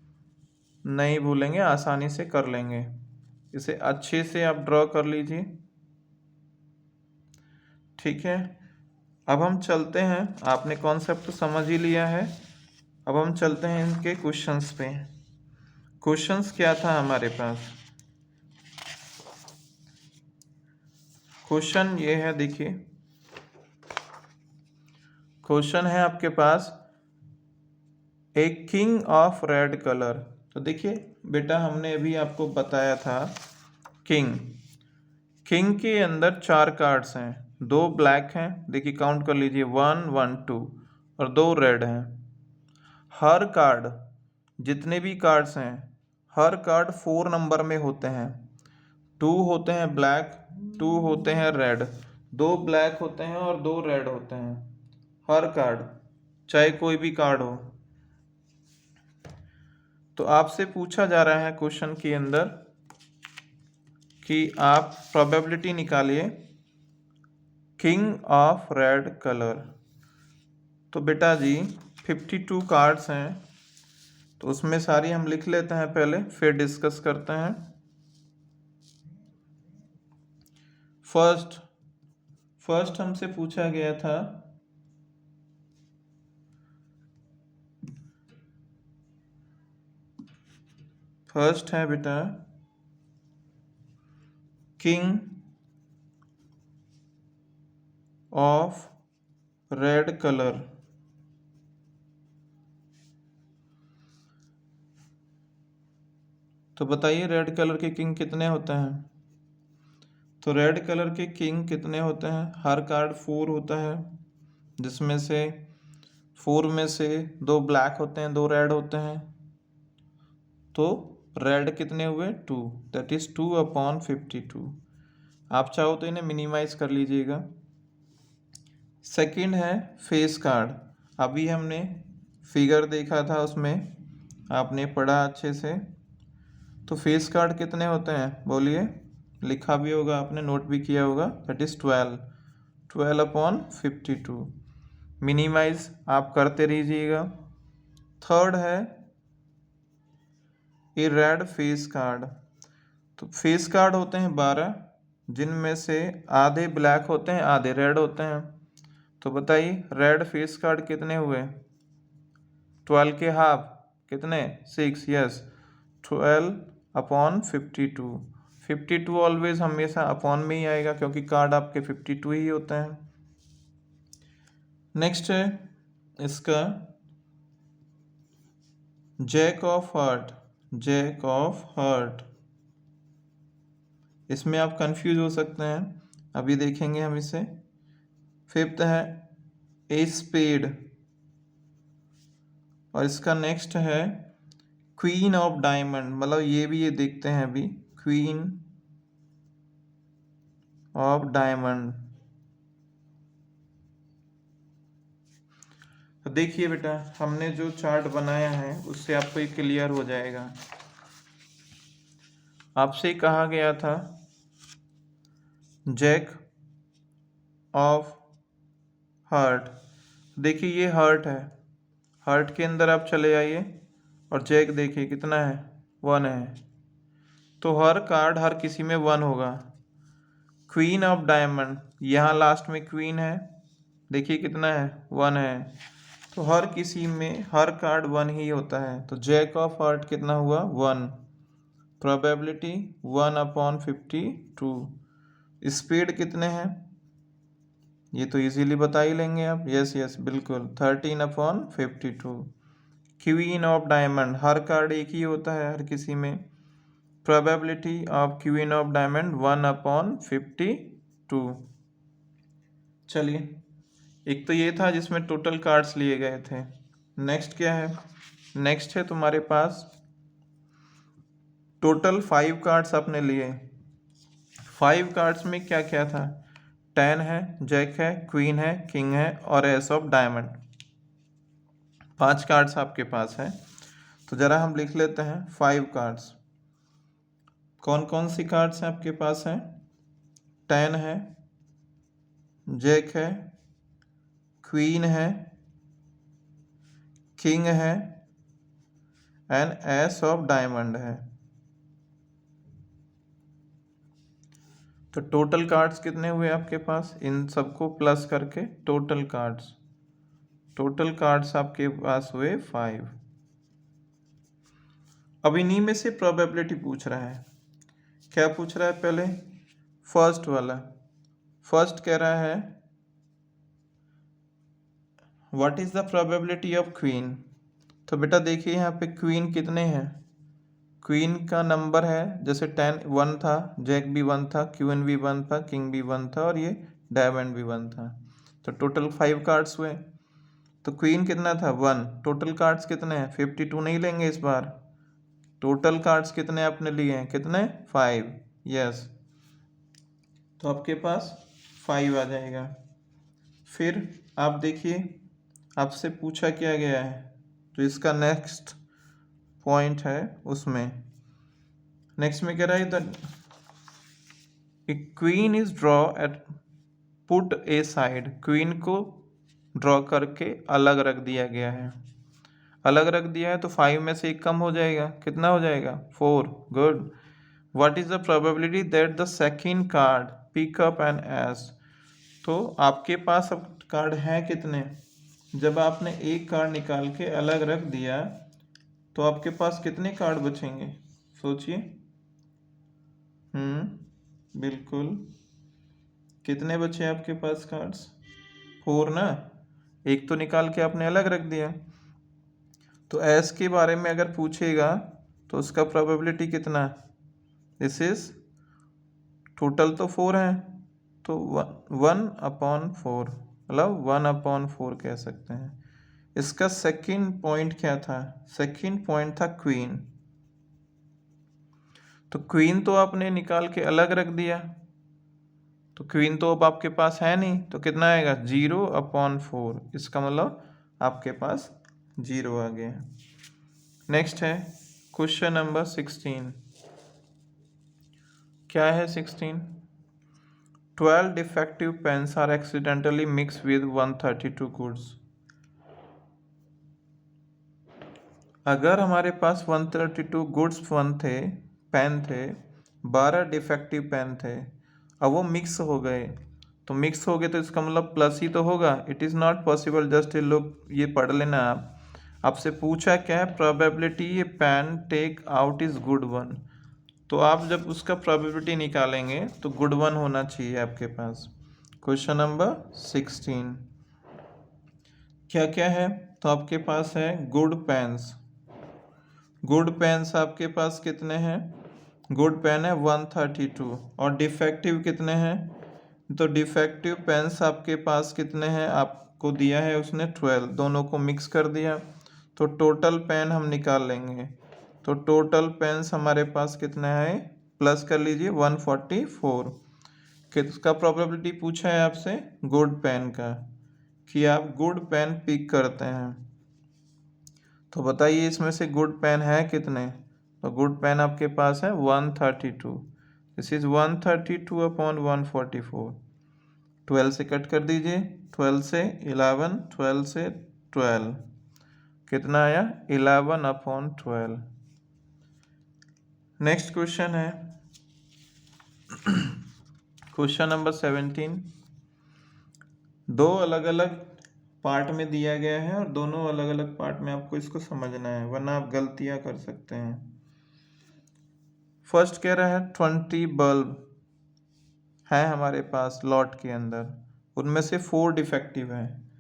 नहीं भूलेंगे, आसानी से कर लेंगे। इसे अच्छे से आप ड्रॉ कर लीजिए, ठीक है। अब हम चलते हैं, आपने कॉन्सेप्ट तो समझ ही लिया है, अब हम चलते हैं इनके क्वेश्चंस पे। क्वेश्चंस क्या था हमारे पास, क्वेश्चन ये है, देखिए क्वेश्चन है आपके पास a king of red colour. तो देखिए बेटा हमने अभी आपको बताया था किंग, किंग के अंदर 4 कार्ड्स हैं, 2 ब्लैक हैं, देखिए काउंट कर लीजिए 1 1 2 और 2 रेड हैं। हर कार्ड जितने भी कार्ड्स हैं हर कार्ड 4 नंबर में होते हैं। 2 होते हैं ब्लैक, 2 होते हैं रेड, 2 ब्लैक होते हैं और 2 रेड होते हैं हर कार्ड, चाहे कोई भी कार्ड हो। तो आपसे पूछा जा रहा है क्वेश्चन के अंदर कि आप प्रोबेबिलिटी निकालिए किंग ऑफ रेड कलर। तो बेटा जी 52 कार्ड्स हैं, तो उसमें सारी हम लिख लेते हैं पहले, फिर डिस्कस करते हैं। फर्स्ट हमसे पूछा गया था फर्स्ट है बेटा किंग ऑफ रेड कलर। तो बताइए रेड कलर के किंग कितने होते हैं? तो रेड कलर के किंग कितने होते हैं? हर कार्ड 4 होता है, जिसमें से 4 में से 2 ब्लैक होते हैं, 2 रेड होते हैं। तो रेड कितने हुए? 2, दैट इज 2/52। आप चाहो तो इन्हें मिनिमाइज कर लीजिएगा। सेकंड है फेस कार्ड। अभी हमने फिगर देखा था, उसमें आपने पढ़ा अच्छे से। तो फेस कार्ड कितने होते हैं बोलिए? लिखा भी होगा आपने, नोट भी किया होगा, दैट इज 12/52। मिनिमाइज आप करते रहिएगा। थर्ड है ए रेड फेस कार्ड। तो फेस कार्ड होते हैं 12, जिनमें से आधे ब्लैक होते हैं, आधे रेड होते हैं। तो बताइए रेड फेस कार्ड कितने हुए? 12 के हाफ कितने? 6, यस, 12/52। 52 ऑलवेज हमेशा अपॉन में ही आएगा, क्योंकि कार्ड आपके 52 ही होते हैं। नेक्स्ट है इसका jack of heart. Jack of heart, इसमें आप कंफ्यूज हो सकते हैं, अभी देखेंगे हम इसे। फिफ्थ है ए स्पेड, और इसका नेक्स्ट है क्वीन ऑफ डायमंड। मतलब ये देखते हैं अभी, क्वीन ऑफ डायमंड। तो देखिए बेटा, हमने जो चार्ट बनाया है उससे आपको ये क्लियर हो जाएगा। आपसे कहा गया था जैक ऑफ हार्ट। देखिए ये हार्ट है, हार्ट के अंदर आप चले आइए और जैक देखिए कितना है? 1 है। तो हर कार्ड हर किसी में 1 होगा। क्वीन ऑफ डायमंड, यहाँ लास्ट में क्वीन है, देखिए कितना है? 1 है। तो हर किसी में हर कार्ड 1 ही होता है। तो जैक ऑफ हार्ट कितना हुआ? 1। प्रोबेबिलिटी 1/52। स्पीड कितने हैं? ये तो इजीली बता ही लेंगे आप, यस यस बिल्कुल, 13/52। Queen of diamond, her card एक ही होता है हर किसी में। Probability of queen of diamond 1/52। चलिए, एक तो ये था जिसमें टोटल कार्ड्स लिए गए थे। नेक्स्ट क्या है? नेक्स्ट है तुम्हारे पास टोटल 5 कार्ड्स आपने लिए। 5 कार्ड्स में क्या क्या था? 10 है, जैक है, क्वीन है, किंग है और एस ऑफ डायमंड। 5 कार्ड्स आपके पास है। तो जरा हम लिख लेते हैं 5 कार्ड्स। कौन कौन सी कार्ड्स हैं आपके पास हैं? 10 है, जैक है, क्वीन है, किंग है एंड एस ऑफ डायमंड है। तो टोटल कार्ड्स कितने हुए आपके पास? इन सबको प्लस करके टोटल कार्ड्स आपके पास हुए 5। अब इन्हीं में से प्रोबेबिलिटी पूछ रहा है। क्या पूछ रहा है? पहले फर्स्ट वाला, फर्स्ट कह रहा है what is the probability of queen. तो बेटा देखिए यहाँ पे क्वीन कितने हैं? क्वीन का नंबर है, जैसे 10 1 था, जैक भी 1 था, क्वीन भी 1 था, किंग भी 1 था और ये डायमंड भी 1 था। तो टोटल 5 कार्ड्स हुए। तो क्वीन कितना था? 1। टोटल कार्ड्स कितने हैं? 52 नहीं लेंगे इस बार, टोटल कार्ड्स कितने आपने लिए हैं, कितने, 5, यस, तो आपके पास 5 आ जाएगा। फिर आप देखिए आपसे पूछा क्या गया है, तो इसका नेक्स्ट पॉइंट है उसमें, नेक्स्ट में कह रहा है the queen is draw eight put A side, queen को ड्रॉ करके अलग रख दिया गया है, अलग रख दिया है तो 5 में से 1 कम हो जाएगा, कितना हो जाएगा, 4, good. What is the probability that the second card pick up an ace, तो आपके पास अब कार्ड हैं कितने, जब आपने एक कार्ड निकाल के अलग रख दिया तो आपके पास कितने कार्ड बचेंगे, सोचिए। बिल्कुल, कितने बचे आपके पास कार्ड्स, 4 ना, एक तो निकाल के आपने अलग रख दिया। तो एस के बारे में अगर पूछेगा तो उसका प्रोबेबिलिटी कितना, दिस इज टोटल तो 4 है, तो 1/4, मतलब 1/4 कह सकते हैं। इसका सेकंड पॉइंट क्या था, सेकंड पॉइंट था क्वीन, तो क्वीन तो आपने निकाल के अलग रख दिया, तो क्वीन तो अब आपके पास है नहीं, तो कितना आएगा, 0/4, इसका मतलब आपके पास 0 आ गया। नेक्स्ट है क्वेश्चन नंबर 16, क्या है 16, 12 defective pens are accidentally mix with 132 goods, अगर हमारे पास 132 गुड्स पेन थे, 12 डिफेक्टिव पेन थे, अब वो मिक्स हो गए, तो मिक्स हो गए तो इसका मतलब प्लस ही तो होगा, it is not possible, just लोग ये पढ़ लेना आप। आपसे पूछा क्या है, प्रोबेबिलिटी ये pen take out is good 1, तो आप जब उसका प्रोबेबिलिटी निकालेंगे तो गुड 1 होना चाहिए आपके पास। क्वेश्चन नंबर 16 क्या क्या है, तो आपके पास है गुड पेन्स, गुड पेन्स आपके पास कितने हैं, गुड पेन है 132, और डिफेक्टिव कितने हैं, तो डिफेक्टिव पेन्स आपके पास कितने हैं, आपको दिया है उसने 12, दोनों को मिक्स कर दिया, तो टोटल पेन हम निकाल लेंगे, तो टोटल पेन्स हमारे पास कितने हैं, प्लस कर लीजिए 144, किसका प्रोबेबिलिटी पूछा है आपसे, गुड पेन का, कि आप गुड पेन पिक करते हैं, तो बताइए इसमें से गुड पेन है कितने, तो गुड पेन आपके पास है 132, दिस इज 132/144, 12 से कट कर दीजिए, 12 से 11, 12 से 12, कितना आया, 11/12। नेक्स्ट क्वेश्चन है क्वेश्चन नंबर 17, दो अलग अलग पार्ट में दिया गया है और दोनों अलग अलग पार्ट में आपको इसको समझना है, वरना आप गलतियां कर सकते हैं। फर्स्ट कह रहा है 20 बल्ब है हमारे पास लॉट के अंदर, उनमें से 4 डिफेक्टिव हैं,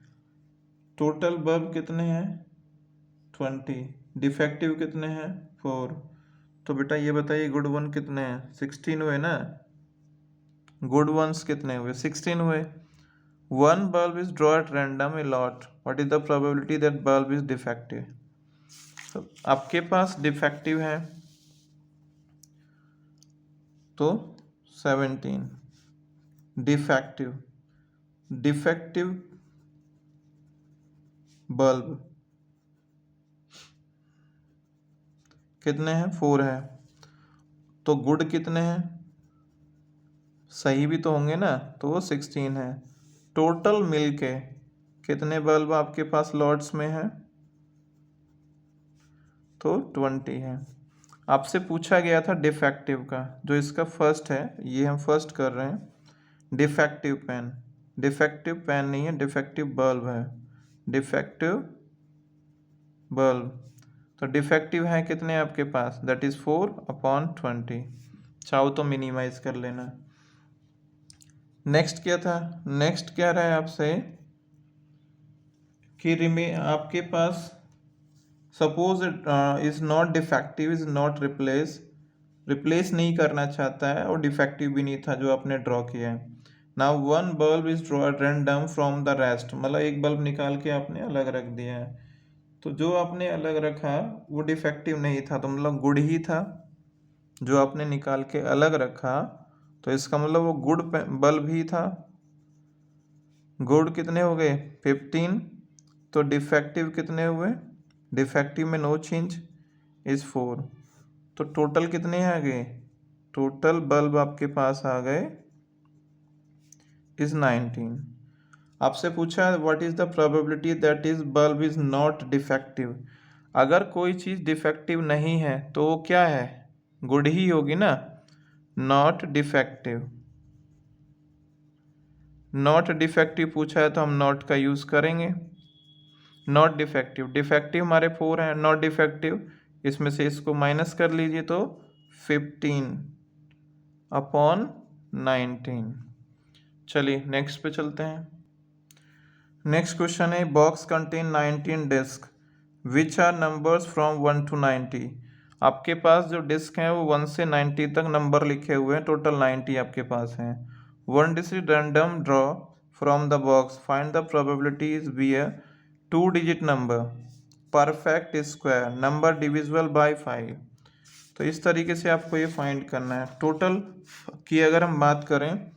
टोटल बल्ब कितने हैं 20, डिफेक्टिव कितने हैं 4, तो बेटा ये बताइए गुड 1 कितने हैं, 16 हुए ना, गुड वंस कितने हुए, 16 हुए। One bulb is draw at random a lot, what is the probability that bulb is defective, तो आपके पास डिफेक्टिव है तो 17, डिफेक्टिव डिफेक्टिव बल्ब कितने हैं, 4 है, तो गुड कितने हैं, सही भी तो होंगे ना, तो वो 16 है, टोटल मिलके कितने बल्ब आपके पास लॉट्स में है, तो 20 है। आपसे पूछा गया था डिफेक्टिव का, जो इसका फर्स्ट है, ये हम फर्स्ट कर रहे हैं, डिफेक्टिव पेन, डिफेक्टिव पेन नहीं है, डिफेक्टिव बल्ब है, डिफेक्टिव बल्ब, तो डिफेक्टिव है कितने आपके पास, दैट इज 4/20, चाहो तो मिनिमाइज कर लेना। नेक्स्ट क्या था, नेक्स्ट क्या रहा है आपसे कि आपके पास suppose is not defective, is not replace नहीं करना चाहता है और डिफेक्टिव भी नहीं था जो आपने ड्रॉ किया है। Now one bulb is draw random from the rest, मतलब एक बल्ब निकाल के आपने अलग रख दिया है, तो जो आपने अलग रखा वो डिफेक्टिव नहीं था, तो मतलब गुड ही था। जो आपने निकाल के अलग रखा तो इसका मतलब वो गुड बल्ब ही था। गुड कितने हो गए 15, तो डिफेक्टिव कितने हुए, डिफेक्टिव में नो चेंज इज 4, तो टोटल कितने आ गए, टोटल बल्ब आपके पास आ गए इज 19। आपसे पूछा what is the probability that is bulb is not defective. अगर कोई चीज़ डिफेक्टिव नहीं है तो वो क्या है, गुड ही होगी ना, नॉट डिफेक्टिव। नॉट डिफेक्टिव पूछा है तो हम नॉट का यूज़ करेंगे। नॉट डिफेक्टिव, डिफेक्टिव हमारे 4 हैं, नॉट डिफेक्टिव इसमें से इसको माइनस कर लीजिए तो 15/19। चलिए नेक्स्ट पे चलते हैं। नेक्स्ट क्वेश्चन है box contain 19 disc which are numbers from 1 to 90। आपके पास जो डिस्क हैं वो 1 से 90 तक नंबर लिखे हुए हैं, टोटल 90 आपके पास हैं। 1 digit random draw from the box, find the probability is be a 2 digit number, perfect square, number divisible by 5। तो इस तरीके से आपको ये फाइंड करना है। टोटल की अगर हम बात करें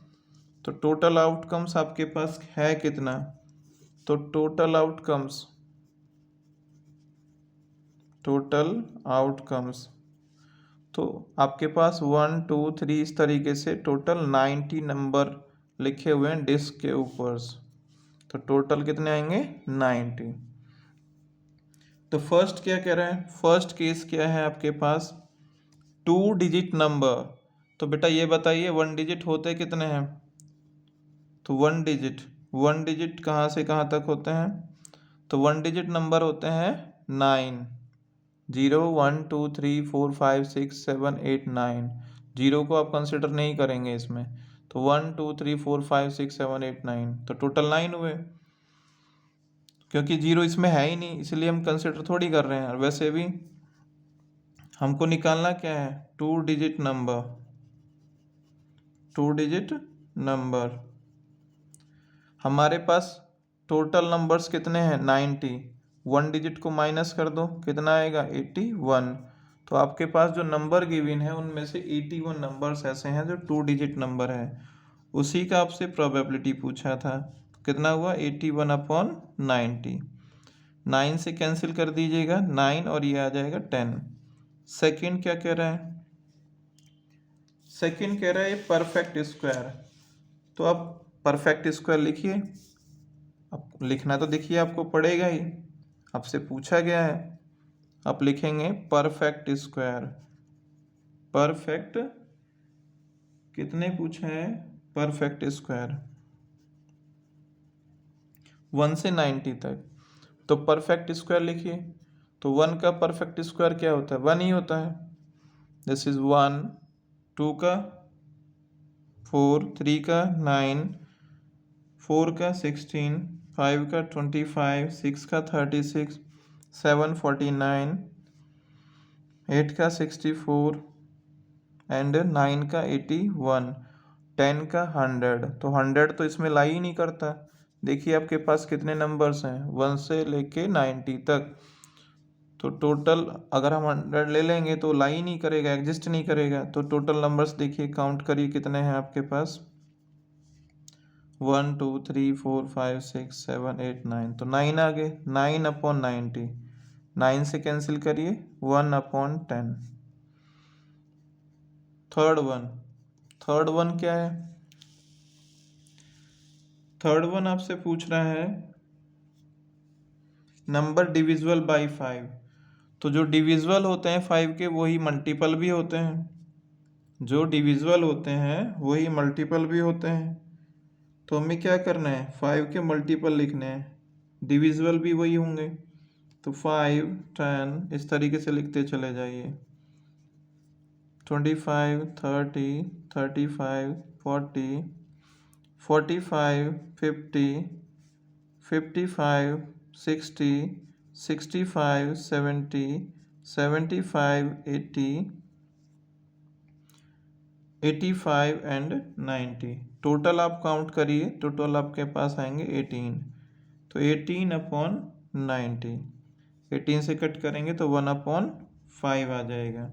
तो टोटल आउटकम्स आपके पास है कितना, तो टोटल आउटकम्स तो आपके पास 1 2 3 इस तरीके से टोटल 90 नंबर लिखे हुए हैं डिस्क के ऊपर। तो टोटल कितने आएंगे 90। तो फर्स्ट क्या कह रहा है, फर्स्ट केस क्या है आपके पास 2 डिजिट नंबर। तो बेटा ये बताइए 1 डिजिट होते कितने हैं, तो 1 डिजिट कहाँ से कहाँ तक होते हैं, तो 1 डिजिट नंबर होते हैं 9, 0 1 2 3 4 5 6 7 8 9। जीरो को आप कंसिडर नहीं करेंगे इसमें, तो 1 2 3 4 5 6 7 8 9, तो टोटल 9 हुए। क्योंकि जीरो इसमें है ही नहीं इसलिए हम कंसिडर थोड़ी कर रहे हैं। और वैसे भी हमको निकालना क्या है 2 डिजिट नंबर। हमारे पास टोटल नंबर्स कितने हैं 90, 1 डिजिट को माइनस कर दो कितना आएगा 81। तो आपके पास जो नंबर गिवन है उनमें से 81 नंबर्स ऐसे हैं जो 2 डिजिट नंबर है, उसी का आपसे प्रोबेबिलिटी पूछा था। कितना हुआ 81/90, 9 से कैंसिल कर दीजिएगा 9 और ये आ जाएगा 10। सेकंड क्या कह रहा है, सेकंड कह रहा है परफेक्ट स्क्वायर। तो अब परफेक्ट स्क्वायर लिखिए, अब लिखना तो देखिए आपको पड़ेगा ही, आपसे पूछा गया है। आप लिखेंगे परफेक्ट स्क्वायर, परफेक्ट कितने पूछे हैं, परफेक्ट स्क्वायर 1 से 90 तक। तो परफेक्ट स्क्वायर लिखिए, तो 1 का परफेक्ट स्क्वायर क्या होता है 1 ही होता है। दिस इज 1, 2 का 4, 3 का 9, 4 का 16, 5 का 25, 6 का 36, 7 49, 8 का 64 एंड 9 का 81, 10 का 100। तो 100 तो इसमें ला ही नहीं करता। देखिए आपके पास कितने नंबर्स हैं 1 से लेके 90 तक, तो टोटल अगर हम 100 ले लेंगे तो ला ही नहीं करेगा, एग्जिस्ट नहीं करेगा। तो टोटल नंबर्स देखिए काउंट करिए कितने हैं आपके पास 1 2 3 4 5 6 7 8 9, तो 9 आ गए 9/90। 9 से कैंसिल करिए 1/10। थर्ड वन क्या है, थर्ड वन आपसे पूछ रहा है नंबर डिविजिबल बाय 5। तो जो डिविजिबल होते हैं 5 के वही मल्टीपल भी होते हैं, जो डिविजिबल होते हैं वही मल्टीपल भी होते हैं। तो हमें क्या करना है 5 के मल्टीपल लिखने हैं, डिविजिबल भी वही होंगे। तो 5 10 इस तरीके से लिखते चले जाइए, 25 30 35 40 45 50 55 60 65 70 75 80 85 एंड 90। टोटल आप काउंट करिए, टोटल आपके पास आएंगे 18, तो 18/90। 18 से कट करेंगे तो 1/5 आ जाएगा।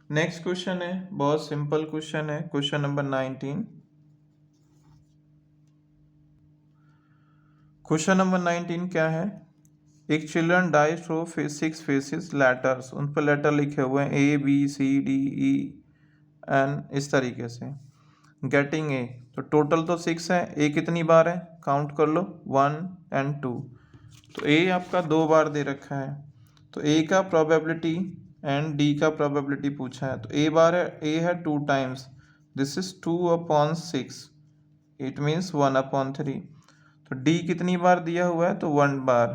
नेक्स्ट क्वेश्चन है, बहुत सिंपल क्वेश्चन है, क्वेश्चन नंबर 19। क्वेश्चन नंबर 19 क्या है? एक children dice through 6 faces letters, उन पर लेटर लिखे हुए हैं ABCDEN इस तरीके से। गेटिंग ए, तो टोटल तो 6 है, ए कितनी बार है काउंट कर लो, 1 और 2। तो ए आपका 2 बार दे रखा है, तो ए का प्रोबेबिलिटी एंड डी का प्रोबेबिलिटी पूछा है। तो ए बार है, ए है 2 times, this is 2/6, it means 1/3। तो डी कितनी बार दिया हुआ है, तो 1 बार,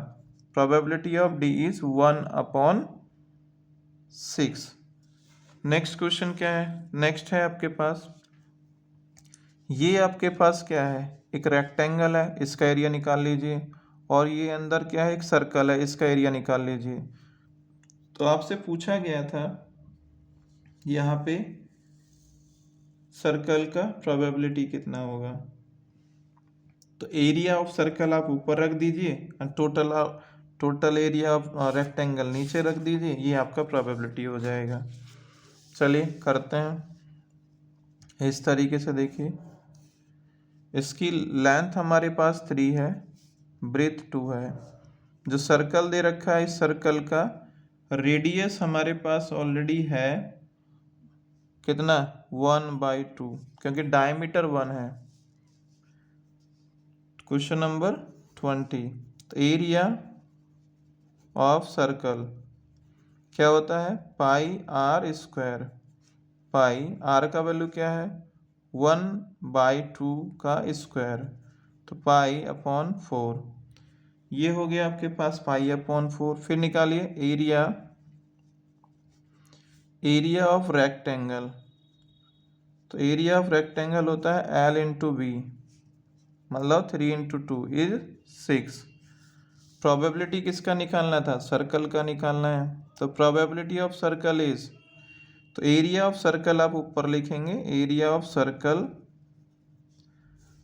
probability of D is 1/6। Next question क्या है? नेक्स्ट है आपके पास, ये आपके पास क्या है, एक रेक्टेंगल है, इसका एरिया निकाल लीजिए, और ये अंदर क्या है, एक सर्कल है, इसका एरिया निकाल लीजिए। तो आपसे पूछा गया था यहाँ पे सर्कल का प्रोबेबिलिटी कितना होगा, तो एरिया ऑफ सर्कल आप ऊपर रख दीजिए और टोटल एरिया ऑफ रेक्टेंगल नीचे रख दीजिए, ये आपका प्रोबेबिलिटी हो जाएगा। चलिए करते हैं इस तरीके से। देखिए, इसकी लेंथ हमारे पास 3 है, ब्रेथ 2 है। जो सर्कल दे रखा है, इस सर्कल का रेडियस हमारे पास ऑलरेडी है कितना, 1/2, क्योंकि डायमीटर 1 है। क्वेश्चन नंबर 20, तो एरिया ऑफ सर्कल क्या होता है, πr²। पाई आर का वैल्यू क्या है, 1/2 का स्क्वायर, तो π/4। ये हो गया आपके पास π/4। फिर निकालिए एरिया ऑफ रेक्टेंगल, तो एरिया ऑफ रेक्टेंगल होता है L/B, मतलब 3 × 2 इज 6। प्रोबेबिलिटी किसका निकालना था, सर्कल का निकालना है, तो प्रोबेबिलिटी ऑफ सर्कल इज, तो एरिया ऑफ सर्कल आप ऊपर लिखेंगे, एरिया ऑफ सर्कल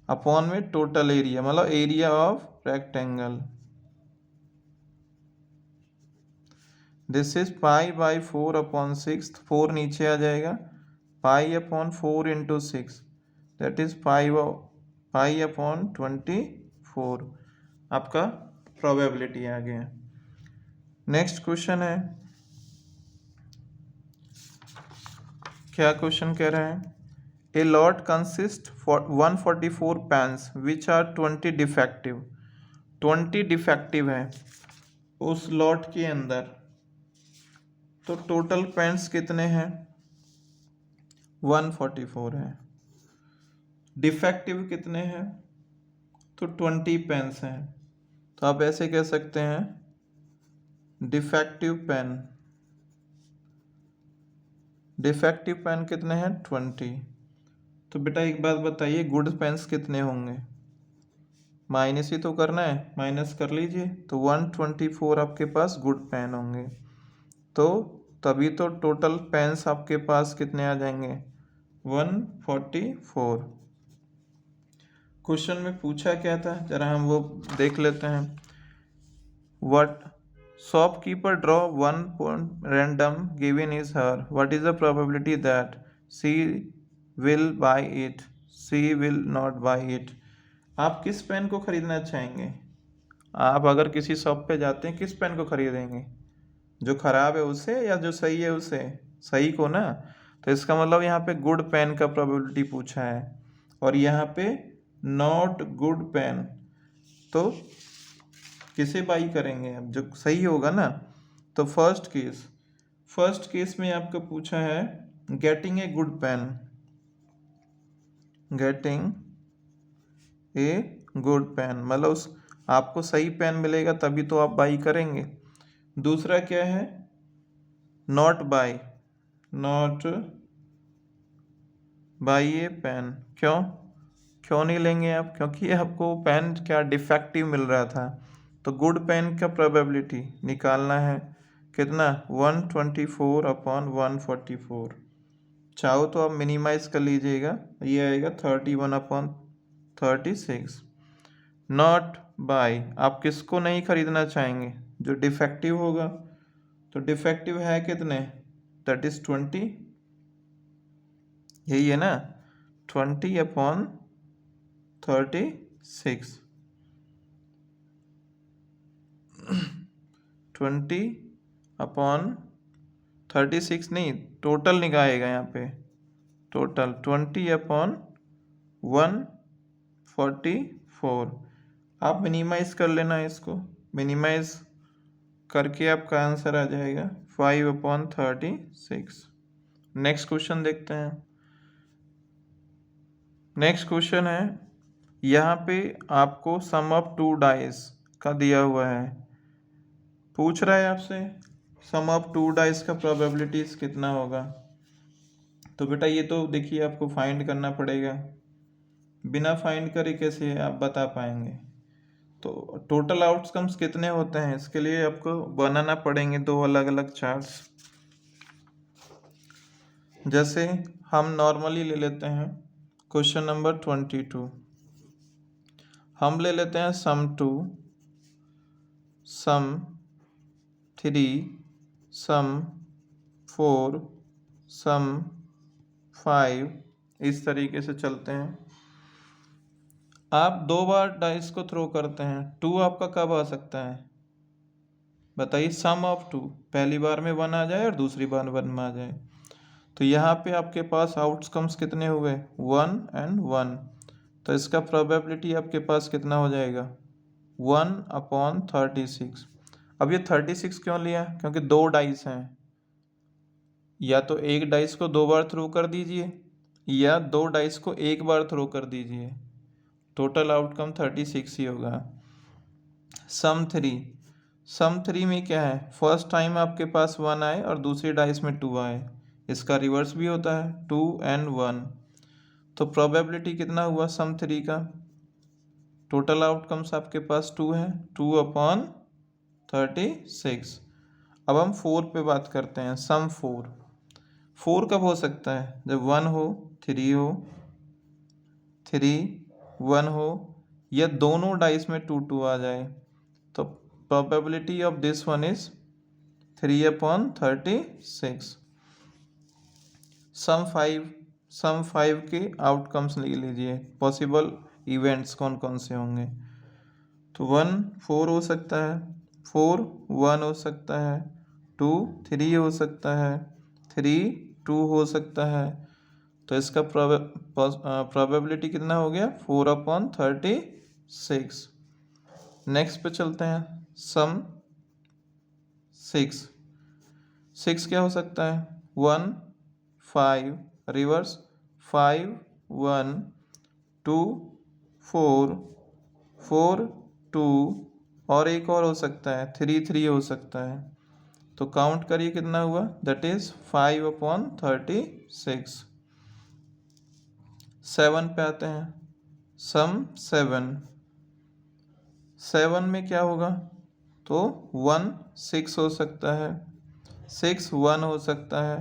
अपॉन में टोटल एरिया, मतलब area of rectangle, this is π/4/6, 4 नीचे आ जाएगा, π/4 × 6, दैट इज π/24, आपका प्रोबेबिलिटी आ गया। नेक्स्ट क्वेश्चन है, क्या क्वेश्चन कह रहा है, a lot consist 144 pens which are 20 defective. 20 defective है उस लॉट के अंदर, तो टोटल पेन्स कितने हैं, 144 है। डिफेक्टिव कितने हैं, तो 20 पेन्स हैं। तो आप ऐसे कह सकते हैं, डिफेक्टिव पेन कितने हैं, 20। तो बेटा एक बात बताइए, गुड पेन्स कितने होंगे, माइनस ही तो करना है, माइनस कर लीजिए, तो 124 आपके पास गुड पेन होंगे। तो तभी तो टोटल पेन्स आपके पास कितने आ जाएंगे, 144। क्वेश्चन में पूछा क्या था, जरा हम वो देख लेते हैं। What shopkeeper draw 1 point random given is her, what is the probability that she will buy it, she will not buy it। आप किस पेन को खरीदना चाहेंगे, आप अगर किसी शॉप पे जाते हैं किस पेन को खरीदेंगे, जो खराब है उसे या जो सही है उसे, सही को ना। तो इसका मतलब यहाँ पे गुड पेन का प्रोबेबिलिटी पूछा है, और यहाँ पे नॉट गुड पेन, तो किसे बाई करेंगे अब, जो सही होगा ना। तो फर्स्ट केस में आपको पूछा है getting a good pen, getting a good pen, मतलब उस आपको सही पेन मिलेगा तभी तो आप बाई करेंगे। दूसरा क्या है, नॉट बाई ए पेन, क्यों नहीं लेंगे आप, क्योंकि आपको पेन क्या डिफेक्टिव मिल रहा था। तो गुड पेन का प्रोबेबिलिटी निकालना है कितना, 124/144। चाहो तो आप मिनिमाइज कर लीजिएगा, ये आएगा 31/36। नॉट बाय, आप किसको नहीं खरीदना चाहेंगे, जो डिफेक्टिव होगा, तो डिफेक्टिव है कितने, दैट इज 20, यही है ना, 20/36, 20/36 नहीं, टोटल निकालेगा यहाँ पे, टोटल 20/144। आप मिनिमाइज कर लेना इसको, मिनिमाइज करके आपका आंसर आ जाएगा 5/36। नेक्स्ट क्वेश्चन देखते हैं। नेक्स्ट क्वेश्चन है, यहाँ पे आपको सम ऑफ टू डाइस का दिया हुआ है, पूछ रहा है आपसे सम ऑफ टू डाइस का प्रोबेबिलिटीज कितना होगा। तो बेटा ये तो देखिए आपको फाइंड करना पड़ेगा, बिना फाइंड करे कैसे आप बता पाएंगे। तो टोटल आउटकम्स कितने होते हैं, इसके लिए आपको बनाना पड़ेंगे दो अलग अलग चार्ट्स। जैसे हम नॉर्मली ले लेते हैं क्वेश्चन नंबर 22, हम ले लेते हैं सम 2, सम 3, सम 4, सम 5, इस तरीके से चलते हैं। आप 2 बार डाइस को थ्रो करते हैं, 2 आपका कब आ सकता है बताइए, सम ऑफ 2, पहली बार में 1 आ जाए और दूसरी बार 1 में आ जाए। तो यहाँ पे आपके पास आउटकम्स कितने हुए, 1 and 1, तो इसका प्रोबेबिलिटी आपके पास कितना हो जाएगा 1/36। अब ये 36 क्यों लिया, क्योंकि 2 डाइस हैं, या तो एक डाइस को 2 बार थ्रो कर दीजिए या 2 डाइस को एक बार थ्रो कर दीजिए, टोटल आउटकम 36 ही होगा। सम 3, सम 3 में क्या है, फर्स्ट टाइम आपके पास 1 आए और दूसरी डाइस में 2 आए, इसका रिवर्स भी होता है 2 and 1। तो प्रोबेबिलिटी कितना हुआ सम 3 का, टोटल आउटकम्स आपके पास 2 है, 2/36। अब हम 4 पे बात करते हैं, सम 4, 4 कब हो सकता है, जब 1 हो, 3 हो, 3 1 हो, या दोनों डाइस में 2 2 आ जाए। तो probability of this one is 3/36। सम 5, सम 5 के आउटकम्स ले लीजिए, पॉसिबल इवेंट्स कौन कौन से होंगे। तो 1 4 हो सकता है, 4 1 हो सकता है, 2 3 हो सकता है, 3 2 हो सकता है। तो इसका प्रोबेबिलिटी कितना हो गया 4/36। नेक्स्ट पे चलते हैं, सम 6, 6 क्या हो सकता है, 1 5 रिवर्स, 5 1 2 4 4 2, और एक और हो सकता है 3 3 हो सकता है। तो काउंट करिए कितना हुआ, दैट इज 5/36। 7 पे आते हैं, सम 7, 7 में क्या होगा, तो 1 6 हो सकता है, 6 1 हो सकता है,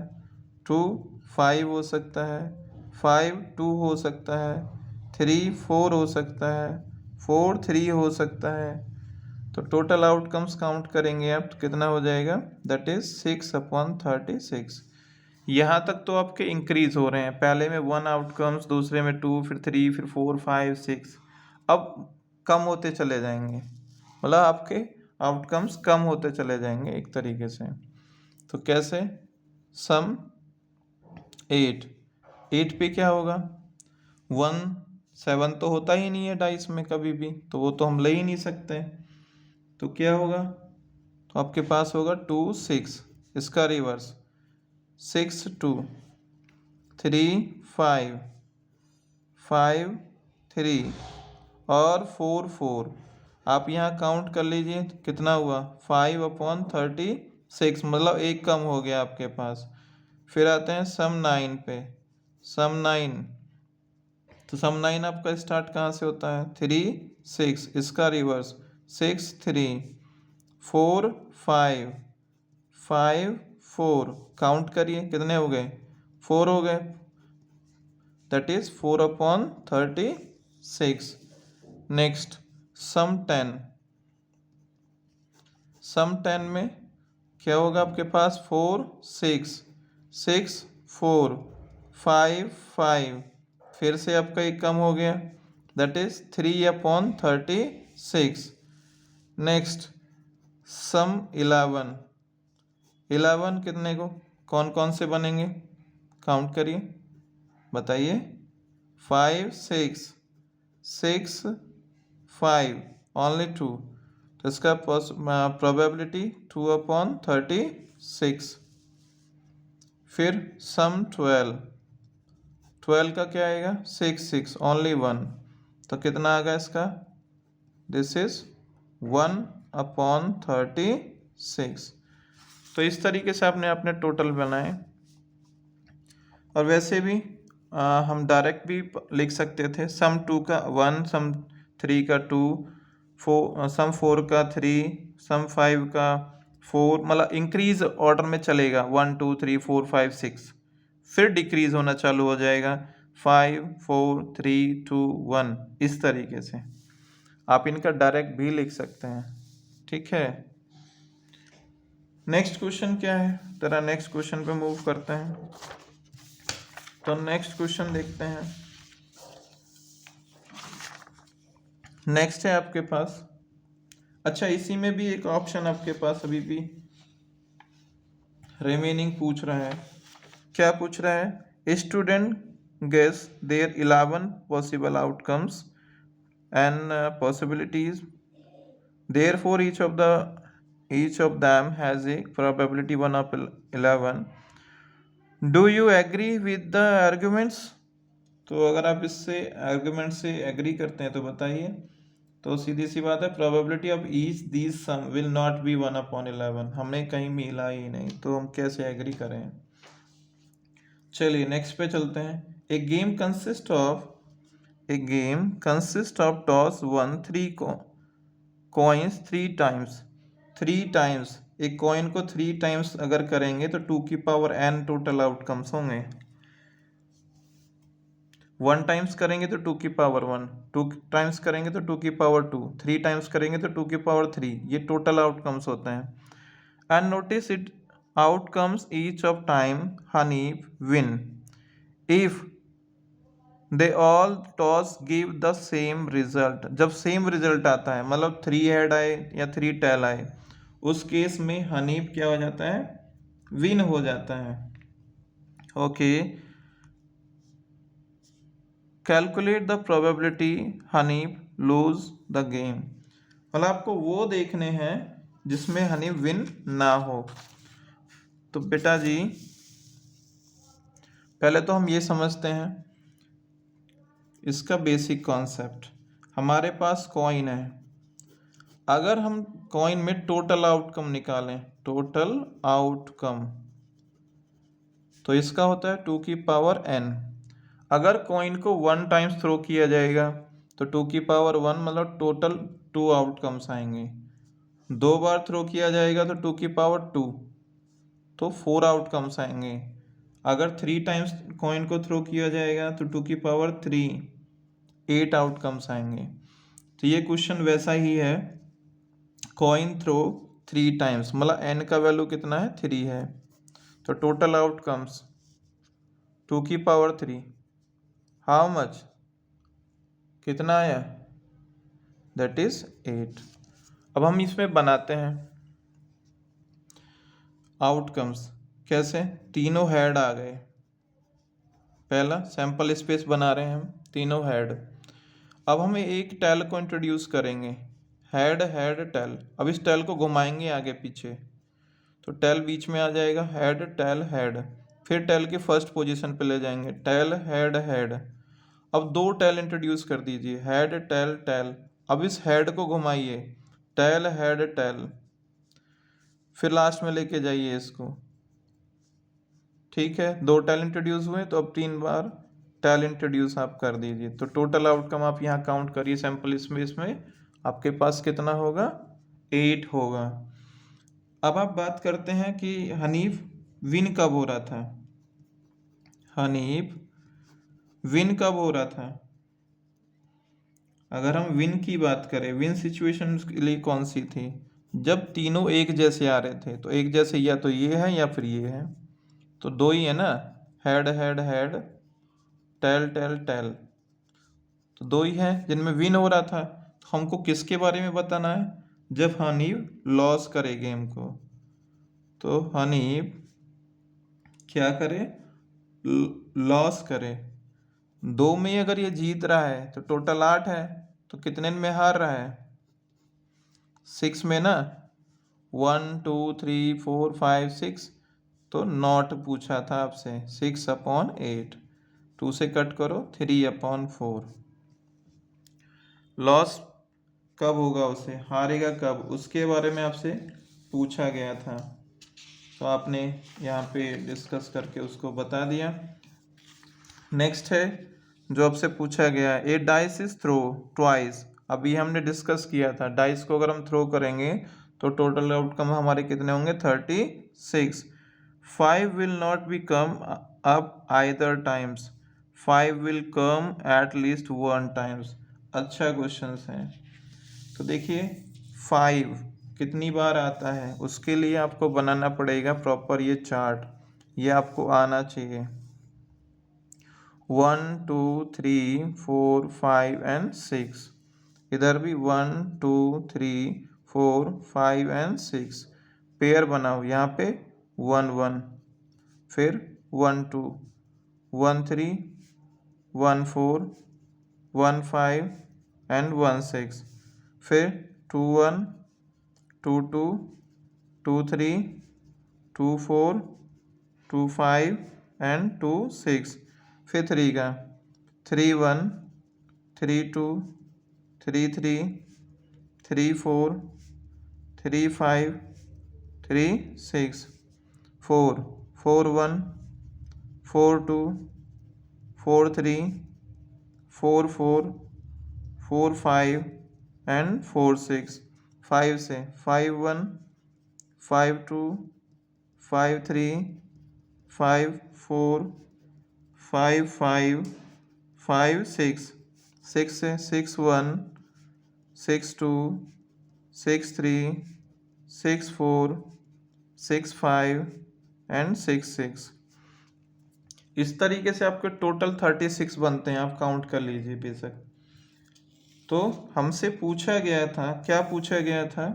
2 5 हो सकता है, 5 2 हो सकता है, 3 4 हो सकता है, 4 3 हो सकता है। तो टोटल आउटकम्स काउंट करेंगे आप तो कितना हो जाएगा, दैट इज 6/36। यहाँ तक तो आपके इंक्रीज हो रहे हैं, पहले में 1 आउटकम्स, दूसरे में 2, फिर 3, फिर 4 5 6, अब कम होते चले जाएंगे, मतलब आपके आउटकम्स कम होते चले जाएंगे एक तरीके से। तो कैसे, सम 8, 8 पे क्या होगा, 1 7 तो होता ही नहीं है डाइस में कभी भी, तो वो तो हम ले ही नहीं सकते। तो क्या होगा, तो आपके पास होगा 2 6, इसका रिवर्स 6 2 3 5 5 3 और 4 4। आप यहाँ काउंट कर लीजिए कितना हुआ 5/36, मतलब एक कम हो गया आपके पास। फिर आते हैं सम 9 पे, सम 9, तो सम 9 आपका स्टार्ट कहाँ से होता है, 3 6, इसका रिवर्स 6 3 4 5 5 4, काउंट करिए कितने हो गए, 4 हो गए, दैट इज 4/36। नेक्स्ट सम 10, सम 10 में क्या होगा आपके पास, 4 6 6 4 5 5, फिर से आपका एक कम हो गया, दैट इज 3/36। नेक्स्ट सम 11, 11 कितने को, कौन कौन से बनेंगे, काउंट करिए, बताइए। 5 6 6 5, ओनली 2, तो इसका प्रोबेबिलिटी 2/36। फिर सम 12, 12 का क्या आएगा, 6 6, ओनली 1, तो कितना आ गया इसका, दिस इज 1/36। तो इस तरीके से आपने अपने टोटल बनाए। और वैसे भी हम डायरेक्ट भी लिख सकते थे, सम 2 का 1, सम 3 का 2, सम 4 का 3, सम 5 का 4, मतलब इंक्रीज ऑर्डर में चलेगा, 1 2 3 4 5 6, फिर डिक्रीज होना चालू हो जाएगा, 5 4 3 2 1, इस तरीके से आप इनका डायरेक्ट भी लिख सकते हैं। ठीक है, नेक्स्ट क्वेश्चन क्या है, तेरा नेक्स्ट क्वेश्चन पे मूव करते हैं। तो नेक्स्ट क्वेश्चन देखते हैं। नेक्स्ट है आपके पास, अच्छा इसी में भी एक ऑप्शन आपके पास अभी भी रिमेनिंग पूछ रहा है। क्या पूछ रहा है, student guess there 11 possible outcomes and possibilities, therefore each of them has a probability 1/11, do you agree with the arguments. तो अगर आप इससे आर्ग्यूमेंट से एग्री करते हैं तो बताइए। तो सीधी सी बात है, probability of each these sum will not be 1/11, हमें कहीं मिला ही नहीं, तो हम कैसे एग्री करें। चलिए नेक्स्ट पे चलते हैं। A game consist of toss 1 3 coins 3 times, 3 times, एक कॉइन को 3 टाइम्स अगर करेंगे तो 2 की पावर n टोटल आउटकम्स होंगे। 1 टाइम्स करेंगे तो 2 की पावर 1, 2 टाइम्स करेंगे तो 2 की पावर 2, 3 टाइम्स करेंगे तो 2 की पावर 3, ये टोटल आउटकम्स होते हैं। And notice it outcomes each of time Honey win if they all toss give the same result. जब सेम रिजल्ट आता है, मतलब 3 हेड आए या 3 टेल आए, उस केस में हनीफ क्या हो जाता है, विन हो जाता है। Okay, calculate the probability Hanif lose the game, मतलब आपको वो देखने हैं जिसमें हनीफ विन ना हो। तो बेटा जी पहले तो हम ये समझते हैं इसका बेसिक कॉन्सेप्ट। हमारे पास कॉइन है, अगर हम कॉइन में टोटल आउटकम निकालें, टोटल आउटकम, तो इसका होता है 2 की पावर n। अगर कॉइन को 1 टाइम्स थ्रो किया जाएगा तो 2 की पावर 1, मतलब टोटल 2 आउटकम्स आएंगे। 2 बार थ्रो किया जाएगा तो 2 की पावर 2, तो 4 आउटकम्स आएंगे। अगर 3 टाइम्स कॉइन को थ्रो किया जाएगा तो 2 की पावर 3, 8 आउटकम्स आएंगे। तो ये क्वेश्चन वैसा ही है, कॉइन थ्रो 3 टाइम्स, मतलब n का वैल्यू कितना है, 3 है, तो टोटल आउटकम्स 2 की पावर 3, हाउ मच, कितना आया, दैट इज 8। अब हम इसमें बनाते हैं आउटकम्स, कैसे, तीनों हेड आ गए, पहला सैंपल स्पेस बना रहे हैं हम, तीनों हेड। अब हम एक टेल को इंट्रोड्यूस करेंगे, हेड हेड टेल। अब इस टेल को घुमाएंगे आगे पीछे, तो टेल बीच में आ जाएगा, हेड टेल हेड, फिर टेल के फर्स्ट पोजीशन पे ले जाएंगे, टेल हेड हेड। अब 2 टेल इंट्रोड्यूस कर दीजिए, हेड टेल टेल। अब इस हेड को घुमाइए, टेल हेड टेल, फिर लास्ट में लेके जाइए इसको। ठीक है, 2 टेल इंट्रोड्यूस हुए, तो अब 3 बार टेल इंट्रोड्यूस आप कर दीजिए। तो टोटल आउटकम आप यहाँ काउंट करिए, सैंपल इसमें आपके पास कितना होगा, 8 होगा। अब आप बात करते हैं कि हनीफ विन कब हो रहा था, हनीफ विन कब हो रहा था। अगर हम विन की बात करें, विन सिचुएशन के लिए कौन सी थी, जब तीनों एक जैसे आ रहे थे, तो एक जैसे या तो ये है या फिर ये है, तो दो ही है ना, head head head, tail tail tail, तो दो ही है जिनमें विन हो रहा था। तो हमको किसके बारे में बताना है, जब हनीफ लॉस करे गेम को, तो हनीफ क्या करे, लॉस करे। दो में ही अगर ये जीत रहा है तो टोटल 8 है, तो कितने में हार रहा है, 6 में ना, 1 2 3 4 5 6, तो नॉट पूछा था आपसे, 6/8, 2 से कट करो 3/4। लॉस कब होगा, उसे हारेगा कब, उसके बारे में आपसे पूछा गया था, तो आपने यहाँ पे डिस्कस करके उसको बता दिया। नेक्स्ट है जो आपसे पूछा गया है, a dice is throw twice. अभी हमने डिस्कस किया था, डाइस को अगर हम थ्रो करेंगे तो टोटल आउटकम हमारे कितने होंगे, 36। 5 will not B come up either times, 5 will come at least 1 times. अच्छा क्वेश्चन है। तो देखिए 5 कितनी बार आता है, उसके लिए आपको बनाना पड़ेगा प्रॉपर ये चार्ट, ये आपको आना चाहिए। 1 2 3 4 5 एंड 6, इधर भी 1 2 3 4 5 एंड 6, पेयर बनाओ यहाँ पे 1 1, फिर 1 2 1 3 1 4 1 5 एंड 1 6, फिर 2 1 2 2 2 3 2 4 2 5 एंड 2 6, फिर 3 का 3 1 3 2 3 3 3 4 3 5 3 6, 4 4 1 4 2 4 3 4 4 4 5 एंड 4 6, 5 से 5 1 5 2 5 3 5 4 5 5 5 6, 6 से 6 1 6 2 6 3 6 4 6 5 एंड 6 6। इस तरीके से आपके टोटल 36 बनते हैं, आप काउंट कर लीजिए बेशक। तो हमसे पूछा गया था, क्या पूछा गया था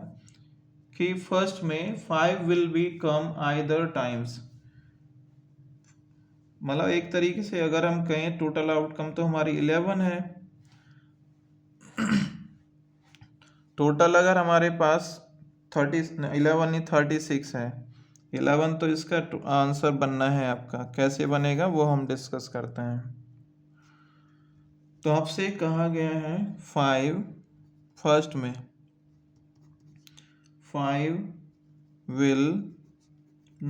कि फर्स्ट में 5 will be come either times, मतलब एक तरीके से अगर हम कहें टोटल आउटकम तो हमारी 11 है। टोटल अगर हमारे पास 11 नहीं 36 है, 11, तो इसका आंसर बनना है आपका, कैसे बनेगा वो हम डिस्कस करते हैं। तो आपसे कहा गया है 5, फर्स्ट में 5 will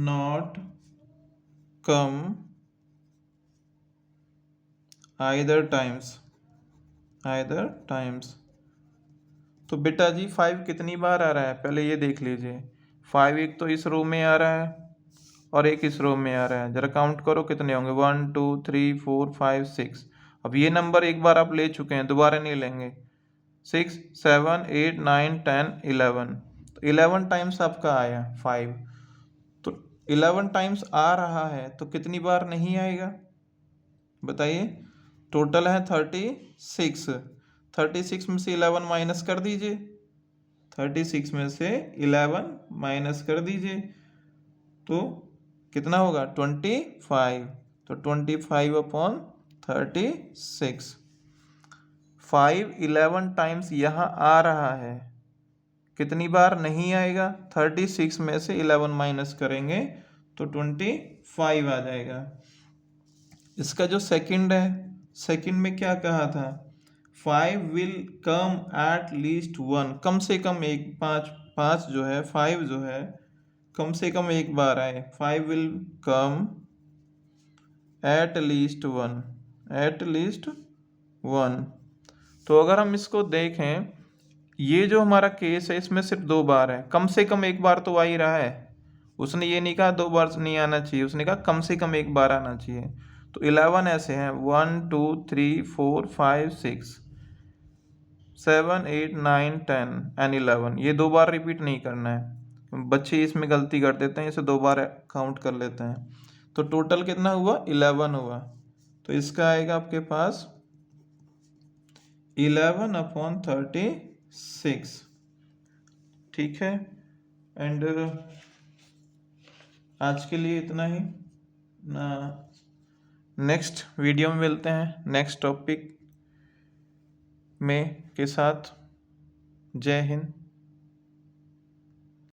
not come either times. तो बेटा जी 5 कितनी बार आ रहा है, पहले ये देख लीजिए। 5 एक तो इस रो में आ रहा है और एक इस रो में आ रहा है, जरा काउंट करो कितने होंगे, 1 2 3 4 5 6। अब ये नंबर एक बार आप ले चुके हैं, दोबारा नहीं लेंगे। 6 7 8 9 10 11, तो 11 टाइम्स आपका आया 5। तो 11 टाइम्स आ रहा है तो कितनी बार नहीं आएगा बताइए। टोटल है 36, 36 में से 11 माइनस कर दीजिए, 36 में से 11 माइनस कर दीजिए, तो कितना होगा 25, तो 25/36। 5 11 टाइम्स यहाँ आ रहा है, कितनी बार नहीं आएगा, 36 में से 11 माइनस करेंगे तो 25 आ जाएगा। इसका जो सेकंड है, सेकंड में क्या कहा था, 5 विल कम एट लीस्ट 1, कम से कम एक, 5 जो है, 5 जो है कम से कम एक बार आए, 5 विल कम एट लीस्ट 1। तो अगर हम इसको देखें, ये जो हमारा केस है इसमें सिर्फ 2 बार है, कम से कम एक बार तो आ ही रहा है। उसने ये नहीं कहा 2 बार नहीं आना चाहिए, उसने कहा कम से कम एक बार आना चाहिए। तो 11 ऐसे हैं, 1 2 3 4 5 6, 7, 8, 9, 10 एंड 11। ये 2 बार रिपीट नहीं करना है, बच्चे इसमें गलती कर देते हैं, इसे 2 बार काउंट कर लेते हैं। तो टोटल कितना हुआ? 11 हुआ। तो इसका आएगा आपके पास 11/36। ठीक है। एंड आज के लिए इतना ही ना, नेक्स्ट वीडियो में मिलते हैं नेक्स्ट टॉपिक में के साथ। जय हिंद।